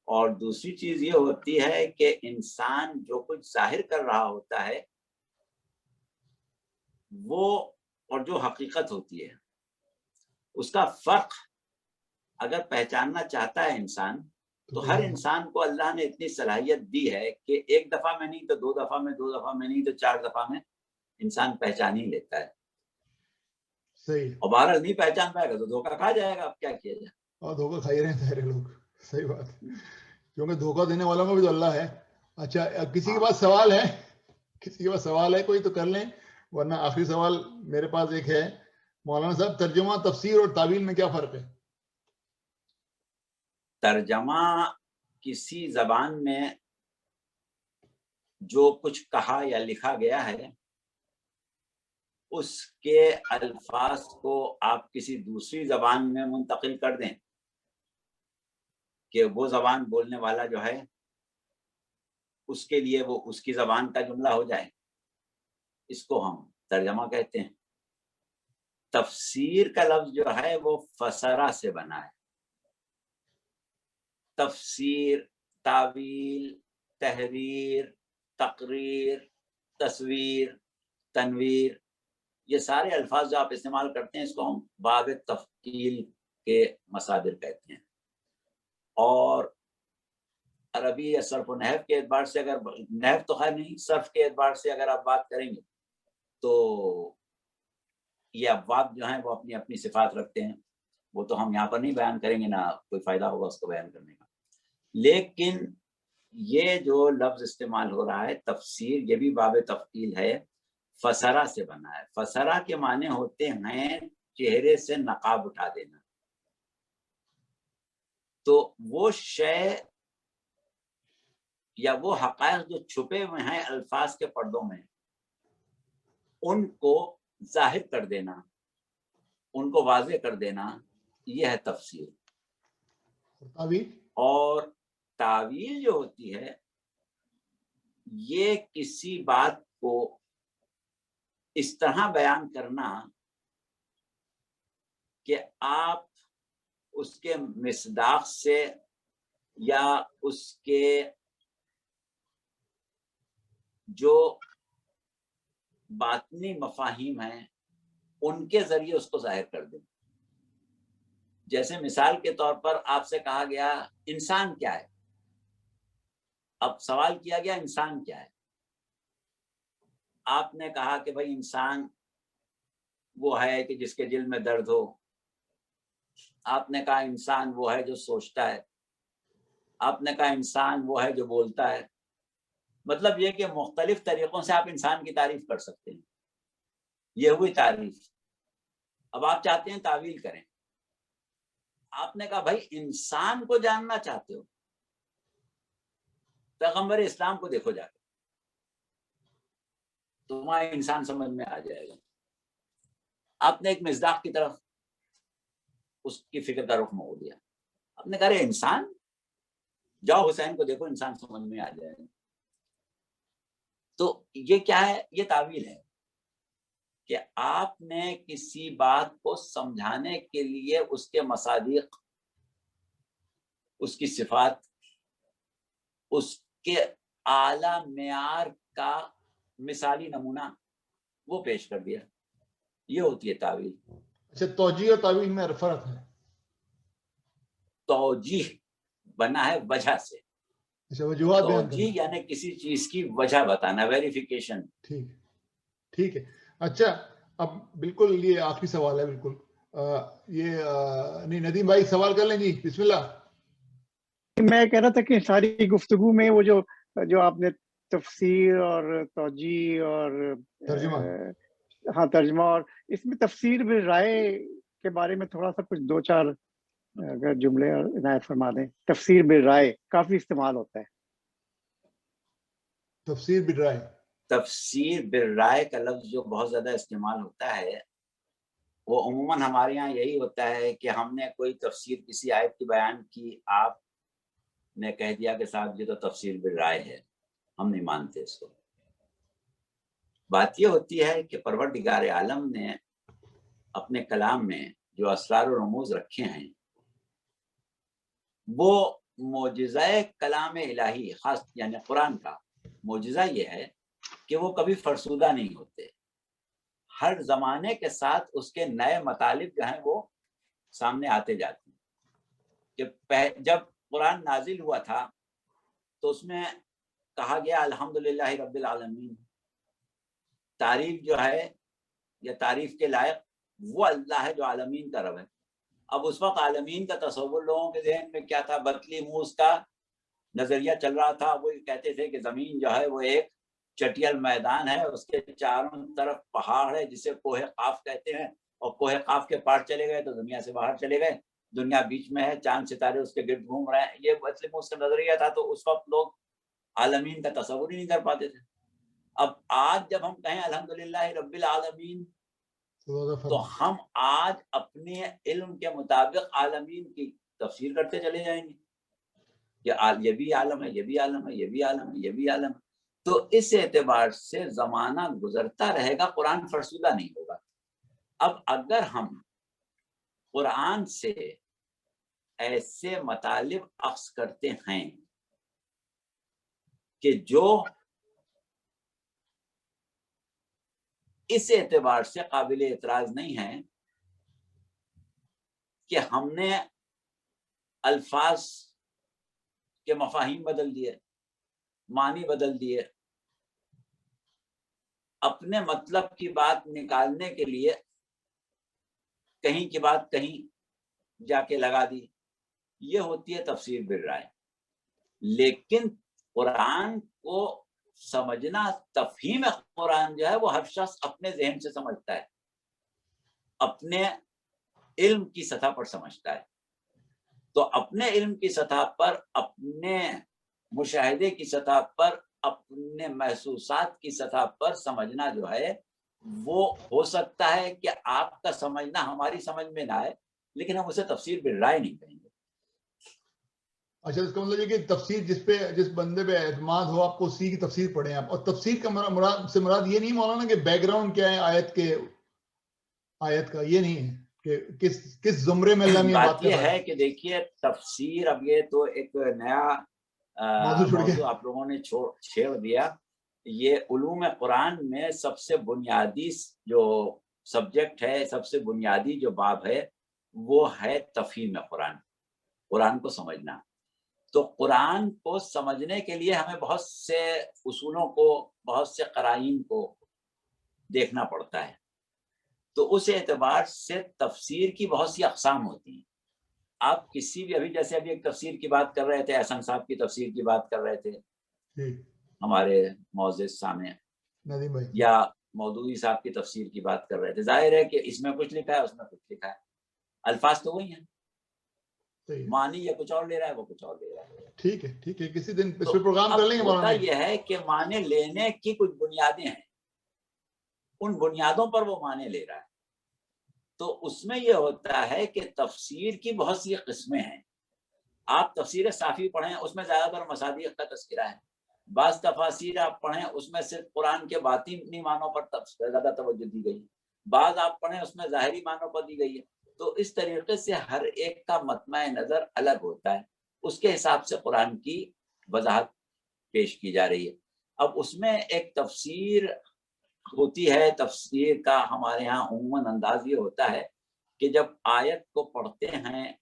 اور دوسری چیز یہ ہوتی ہے کہ انسان جو کچھ ظاہر کر رہا ہوتا ہے وہ اور جو حقیقت ہوتی ہے اس کا فرق اگر پہچاننا چاہتا ہے انسان تو ہر انسان کو اللہ نے اتنی صلاحیت دی ہے کہ ایک دفعہ میں نہیں تو دو دفعہ میں، دو دفعہ میں نہیں تو چار دفعہ میں انسان پہچان ہی لیتا ہے.
صحیح.
اور بہرحال نہیں پہچان پائے گا تو دھوکہ کھا جائے گا. اب کیا کیا جائے؟
اور دھوکہ کھائی رہے ہیں سارے لوگ. صحیح بات ہے، کیونکہ دھوکہ دینے والوں کو بھی تو اللہ ہے. اچھا کسی کے پاس سوال ہے؟ کسی کے پاس سوال ہے کوئی تو کر لیں، ورنہ آخری سوال میرے پاس ایک ہے. مولانا صاحب ترجمہ، تفسیر اور تعویل میں کیا فرق ہے؟
ترجمہ کسی زبان میں جو کچھ کہا یا لکھا گیا ہے اس کے الفاظ کو آپ کسی دوسری زبان میں منتقل کر دیں کہ وہ زبان بولنے والا جو ہے اس کے لیے وہ اس کی زبان کا جملہ ہو جائے، اس کو ہم ترجمہ کہتے ہیں. تفسیر کا لفظ جو ہے وہ فسرہ سے بنا ہے. تفسیر، تعویل، تحریر، تقریر، تصویر، تنویر، یہ سارے الفاظ جو آپ استعمال کرتے ہیں اس کو ہم باب تفصیل کے مصادر کہتے ہیں. اور عربی یا صرف و نحو کے اعتبار سے، اگر نحو تو خیر نہیں، صرف کے اعتبار سے اگر آپ بات کریں گے تو یہ ابواب جو ہیں وہ اپنی اپنی صفات رکھتے ہیں، وہ تو ہم یہاں پر نہیں بیان کریں گے، نہ کوئی فائدہ ہوگا اس کو بیان کرنے کا. لیکن یہ جو لفظ استعمال ہو رہا ہے تفسیر، یہ بھی باب تفعیل ہے، فسرا سے بنا ہے. فسرا کے معنی ہوتے ہیں چہرے سے نقاب اٹھا دینا. تو وہ شے یا وہ حقائق جو چھپے ہوئے ہیں الفاظ کے پردوں میں، ان کو ظاہر کر دینا، ان کو واضح کر دینا، یہ ہے تفسیر.
تعویل
اور تعویل جو ہوتی ہے یہ کسی بات کو اس طرح بیان کرنا کہ آپ اس کے مصداق سے یا اس کے جو باطنی مفاہیم ہیں ان کے ذریعے اس کو ظاہر کر دیں. جیسے مثال کے طور پر آپ سے کہا گیا انسان کیا ہے، اب سوال کیا گیا انسان کیا ہے. آپ نے کہا کہ بھائی انسان وہ ہے کہ جس کے دل میں درد ہو. آپ نے کہا انسان وہ ہے جو سوچتا ہے. آپ نے کہا انسان وہ ہے جو بولتا ہے. مطلب یہ کہ مختلف طریقوں سے آپ انسان کی تعریف کر سکتے ہیں. یہ ہوئی تعریف. اب آپ چاہتے ہیں تعویل کریں. آپ نے کہا بھائی انسان کو جاننا چاہتے ہو، پیغمبر اسلام کو دیکھو جا کے، تمہارا انسان سمجھ میں آ جائے گا. آپ نے ایک مصداق کی طرف اس کی فکر کا رخ موڑ دیا. آپ نے کہا رہے انسان، جاؤ حسین کو دیکھو، انسان سمجھ میں آ جائے گا. تو یہ کیا ہے؟ یہ تعویل ہے کہ آپ نے کسی بات کو سمجھانے کے لیے اس کے مصادیق، اس کی صفات، اس کے اعلیٰ معیار کا مثالی نمونہ وہ پیش کر دیا. یہ ہوتی ہے تعویل.
اچھا، توجیہ اور تعویل میں فرق ہے.
توجیہ بنا ہے وجہ سے.
اچھا، وجوہات بیان
توجیہ
کرنا.
یعنی کسی چیز کی وجہ بتانا، ویریفیکیشن.
ٹھیک ہے، ٹھیک ہے. اچھا، اب بالکل یہ آخری سوال ہے. بالکل یہ نہیں، ندیم بھائی سوال کر لیں جی، بسم اللہ.
میں کہہ رہا تھا کہ ساری گفتگو میں وہ جو آپ نے تفسیر اور توجیہ اور
ترجمہ،
ہاں ترجمہ، اور اس میں تفسیر بالرائے کے بارے میں تھوڑا سا کچھ دو چار اگر جملے عنایت فرما دیں. تفسیر بالرائے کافی استعمال ہوتا ہے.
تفسیر بالرائے.
تفسیر بالرائے کا لفظ جو بہت زیادہ استعمال ہوتا ہے وہ عموماً ہمارے یہاں یہی ہوتا ہے کہ ہم نے کوئی تفسیر کسی آیت کی بیان کی، آپ نے کہہ دیا کہ صاحب یہ تو تفسیر بالرائے ہے، ہم نہیں مانتے اس کو. بات یہ ہوتی ہے کہ پروردگار عالم نے اپنے کلام میں جو اسرار و رموز رکھے ہیں وہ معجزہ کلام الہی، خاص یعنی قرآن کا معجزہ یہ ہے کہ وہ کبھی فرسودہ نہیں ہوتے. ہر زمانے کے ساتھ اس کے نئے مطالب جو ہیں وہ سامنے آتے جاتے ہیں. کہ جب قرآن نازل ہوا تھا تو اس میں کہا گیا الحمدللہ رب العالمین. تعریف جو ہے یا تعریف کے لائق وہ اللہ ہے جو عالمین کا رب ہے. اب اس وقت عالمین کا تصور لوگوں کے ذہن میں کیا تھا؟ بطلی موس کا نظریہ چل رہا تھا. وہ کہتے تھے کہ زمین جو ہے وہ ایک چٹیل میدان ہے، اس کے چاروں طرف پہاڑ ہے جسے کوہ قاف کہتے ہیں، اور کوہ قاف کے پار چلے گئے تو دنیا سے باہر چلے گئے، دنیا بیچ میں ہے، چاند ستارے اس کے گرد گھوم رہے ہیں. یہ بطلی موس کا نظریہ تھا. تو اس وقت لوگ عالمین کا تصور ہی نہیں کر پاتے تھے. اب آج جب ہم کہیں الحمدللہ رب العالمین تو ہم آج اپنے علم کے مطابق عالمین کی تفسیر کرتے چلے جائیں گے. یہ بھی عالم ہے، یہ بھی عالم ہے، یہ بھی عالم ہے، یہ بھی عالم ہے. تو اس اعتبار سے زمانہ گزرتا رہے گا، قرآن فرسودہ نہیں ہوگا. اب اگر ہم قرآن سے ایسے مطالب اخذ کرتے ہیں کہ جو اس اعتبار سے قابل اعتراض نہیں ہے کہ ہم نے الفاظ کہ مفاہیم بدل دیے، معنی بدل دیے، اپنے مطلب کی بات نکالنے کے لیے کہیں کی بات کہیں جا کے لگا دی، یہ ہوتی ہے تفسیر بالرائے۔ لیکن قرآن کو سمجھنا، تفہیم قرآن جو ہے وہ ہر شخص اپنے ذہن سے سمجھتا ہے، اپنے علم کی سطح پر سمجھتا ہے۔ تو اپنے علم کی سطح پر، اپنے مشاہدے کی سطح پر، اپنے محسوسات کی سطح پر سمجھنا جو ہے وہ ہو سکتا ہے کہ آپ کا سمجھنا ہماری سمجھ میں نہ آئے، لیکن ہم اسے تفسیر بالرائے نہیں کہیں گے۔
اچھا، اس کا مطلب یہ کہ تفسیر جس بندے پہ اعتماد ہو، آپ کو اسی کی تفسیر پڑھیں آپ۔ اور تفسیر کا مراد یہ نہیں مولانا کہ بیک گراؤنڈ کیا ہے آیت کا، یہ نہیں ہے کہ کس زمرے میں اللہ نے
بات
بات کر
یہ
رہا
ہے کہ دیکھیے تفسیر، اب یہ تو ایک نیا موضوع آپ لوگوں نے چھیڑ دیا۔ یہ علوم قرآن میں سب سے بنیادی جو سبجیکٹ ہے، سب سے بنیادی جو باب ہے، وہ ہے تفہیم قرآن، قرآن کو سمجھنا۔ تو قرآن کو سمجھنے کے لیے ہمیں بہت سے اصولوں کو، بہت سے قرائن کو دیکھنا پڑتا ہے۔ تو اس اعتبار سے تفسیر کی بہت سی اقسام ہوتی ہیں۔ آپ کسی بھی، جیسے ابھی ایک تفسیر کی بات کر رہے تھے، احسن صاحب کی تفسیر کی بات کر رہے تھے ہمارے معزز سامع،
ندیم بھائی،
یا مودودی صاحب کی تفسیر کی بات کر رہے تھے۔ ظاہر ہے کہ اس میں کچھ لکھا ہے، اس میں کچھ لکھا ہے، الفاظ تو وہی ہیں، معنی یہ کچھ اور لے رہا ہے، وہ کچھ اور لے رہا ہے۔
ٹھیک ہے، ٹھیک ہے، کسی دن اس پہ پروگرام کر لیں گے
ہوتا
مولانا۔
یہ ہے کہ معنی لینے کی کچھ بنیادیں ہیں، ان بنیادوں پر وہ معنی لے رہا ہے۔ تو اس میں یہ ہوتا ہے کہ تفسیر کی بہت سی قسمیں ہیں۔ آپ تفسیر صافی پڑھیں، اس میں زیادہ تر مصادیق کا تذکرہ ہے۔ بعض تفاسیر آپ پڑھیں، اس میں صرف قرآن کے باطنی معنوں پر زیادہ توجہ دی گئی ہے۔ بعض آپ پڑھیں، اس میں ظاہری معنوں پر دی گئی ہے۔ تو اس طریقے سے ہر ایک کا مطمع نظر الگ ہوتا ہے، اس کے حساب سے قرآن کی وضاحت پیش کی جا رہی ہے۔ اب اس میں ایک تفسیر ہوتی ہے، تفسیر کا ہمارے ہاں عموماً انداز یہ ہوتا ہے کہ جب آیت کو پڑھتے ہیں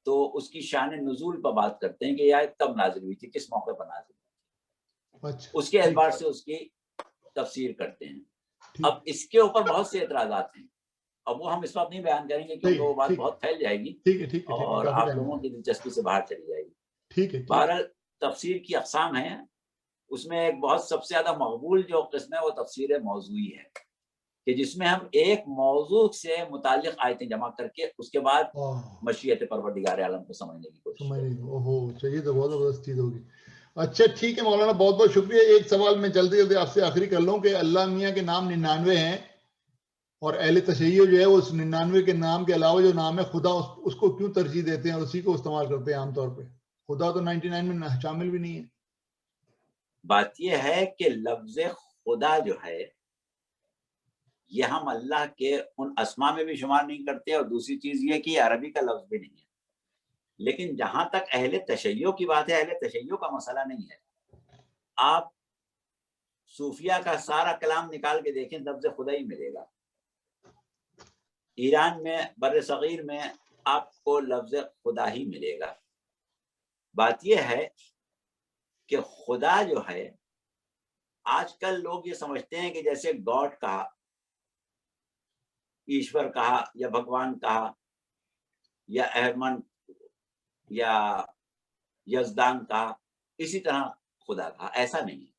تو اس کی شان نزول پر بات کرتے ہیں کہ یہ آیت کب نازل ہوئی تھی، کس موقع پر نازل ہوئی تھی، اس کے اعتبار سے اس کی تفسیر کرتے ہیں۔ اب اس کے اوپر بہت سے اعتراضات ہیں، اب وہ ہم اس وقت نہیں بیان کریں گے کیونکہ وہ بات بہت پھیل جائے گی اور آپ لوگوں کی دلچسپی سے باہر چلی جائے گی۔ بہرحال تفسیر کی اقسام ہیں، اس میں ایک بہت سب سے زیادہ مقبول جو قسم ہے وہ تفسیر موضوعی ہے، کہ جس میں ہم ایک موضوع سے متعلق آیتیں جمع کر کے اس کے بعد مشیت پروردگار عالم کو سمجھنے کی کوشش کریں۔
چلیے، تو بہت زبردست چیز ہوگی۔ اچھا ٹھیک ہے مولانا، بہت بہت شکریہ۔ ایک سوال میں جلدی جلدی آپ سے آخری کر لوں کہ اللہ میاں کے نام 99 ہیں، اور اہل تشیع جو ہے وہ اس 99 کے نام کے علاوہ جو نام ہے خدا، اس کو کیوں ترجیح دیتے ہیں اور اسی کو استعمال کرتے ہیں عام طور پہ؟ خدا تو 99 میں شامل بھی نہیں ہے۔
بات یہ ہے کہ لفظ خدا جو ہے یہ ہم اللہ کے ان اسماء میں بھی شمار نہیں کرتے، اور دوسری چیز یہ کہ عربی کا لفظ بھی نہیں ہے۔ لیکن جہاں تک اہل تشیع کی بات ہے، اہل تشیع کا مسئلہ نہیں ہے۔ آپ صوفیہ کا سارا کلام نکال کے دیکھیں، لفظ خدا ہی ملے گا۔ ایران میں، بر صغیر میں آپ کو لفظ خدا ہی ملے گا۔ بات یہ ہے کہ خدا جو ہے، آج کل لوگ یہ سمجھتے ہیں کہ جیسے گاڈ کہا، ایشور کہا، یا بھگوان کہا، یا احرمن یا یزدان کہا، اسی طرح خدا کہا، ایسا نہیں ہے۔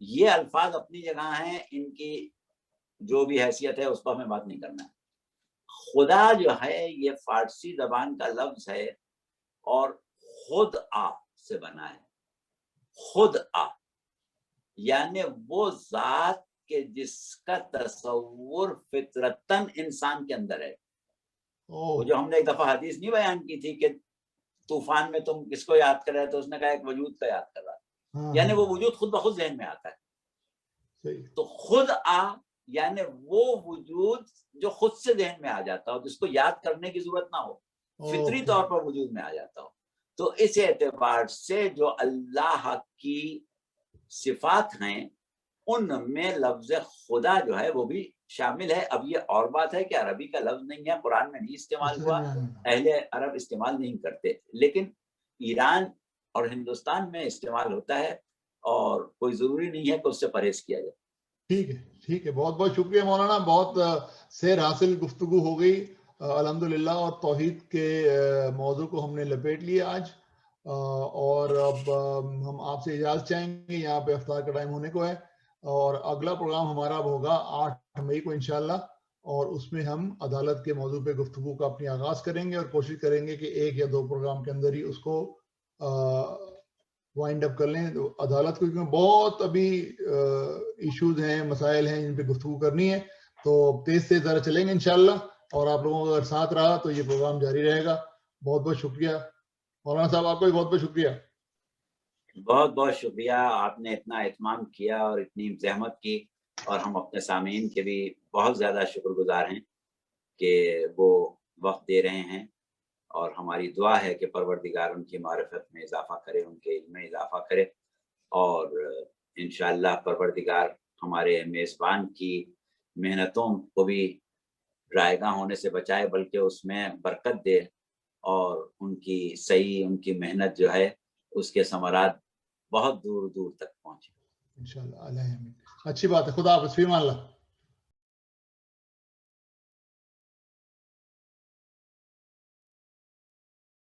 یہ الفاظ اپنی جگہ ہیں، ان کی جو بھی حیثیت ہے اس پر ہمیں بات نہیں کرنا ہے۔ خدا جو ہے یہ فارسی زبان کا لفظ ہے اور خود آ سے بنا ہے۔ خود آ یعنی وہ ذات کہ جس کا تصور فطرتاً انسان کے اندر ہے۔ وہ جو ہم نے ایک دفعہ حدیث نہیں بیان کی تھی کہ طوفان میں تم کس کو یاد کر رہے تو اس نے کہا ایک وجود کا یاد کر رہا، یعنی وہ وجود خود بخود ذہن میں آتا ہے۔ تو خود آ یعنی وہ وجود جو خود سے ذہن میں آ جاتا ہو، جس کو یاد کرنے کی ضرورت نہ ہو، فطری طور پر وجود میں آ جاتا ہو۔ تو اس اعتبار سے جو اللہ کی صفات ہیں ان میں لفظ خدا جو ہے وہ بھی شامل ہے۔ اب یہ اور بات ہے کہ عربی کا لفظ نہیں ہے، قرآن میں نہیں استعمال ہوا، اہل عرب استعمال نہیں کرتے، لیکن ایران اور ہندوستان میں استعمال ہوتا ہے اور کوئی ضروری نہیں ہے کہ اس سے پرہیز کیا جائے.
ٹھیک ہے بہت بہت شکریہ مولانا, بہت سیر حاصل گفتگو ہو گئی الحمدللہ, اور توحید کے موضوع کو ہم نے لپیٹ لیا آج, اور اب ہم آپ سے اجازت چاہیں گے, یہاں پہ افطار کا ٹائم ہونے کو ہے, اور اگلا پروگرام ہمارا اب ہوگا 8 مئی کو انشاءاللہ, اور اس میں ہم عدالت کے موضوع پہ گفتگو کا اپنی آغاز کریں گے, اور کوشش کریں گے کہ 1 یا 2 پروگرام کے اندر ہی اس کو وائنڈ اپ کر لیں. تو عدالت کو کیونکہ بہت ابھی ایشوز ہیں, مسائل ہیں جن پہ گفتگو کرنی ہے, تو تیز ذرا چلیں گے انشاءاللہ, اور آپ لوگوں کا اگر ساتھ رہا تو یہ پروگرام جاری رہے گا. بہت بہت شکریہ مولانا صاحب, آپ کو بھی بہت بہت شکریہ.
بہت بہت شکریہ, آپ نے اتنا اہتمام کیا اور اتنی زحمت کی, اور ہم اپنے سامعین کے بھی بہت زیادہ شکر گزار ہیں کہ وہ وقت دے رہے ہیں, اور ہماری دعا ہے کہ پروردگار ان کی معرفت میں اضافہ کرے, ان کے علم میں اضافہ کرے, اور انشاءاللہ پروردگار ہمارے میزبان کی محنتوں کو بھی رائے گاں ہونے سے بچائے, بلکہ اس میں برکت دے, اور ان کی محنت جو ہے اس کے ثمرات بہت دور دور تک پہنچے
انشاءاللہ. اچھی بات ہے. خدا حافظ. فی امان اللہ.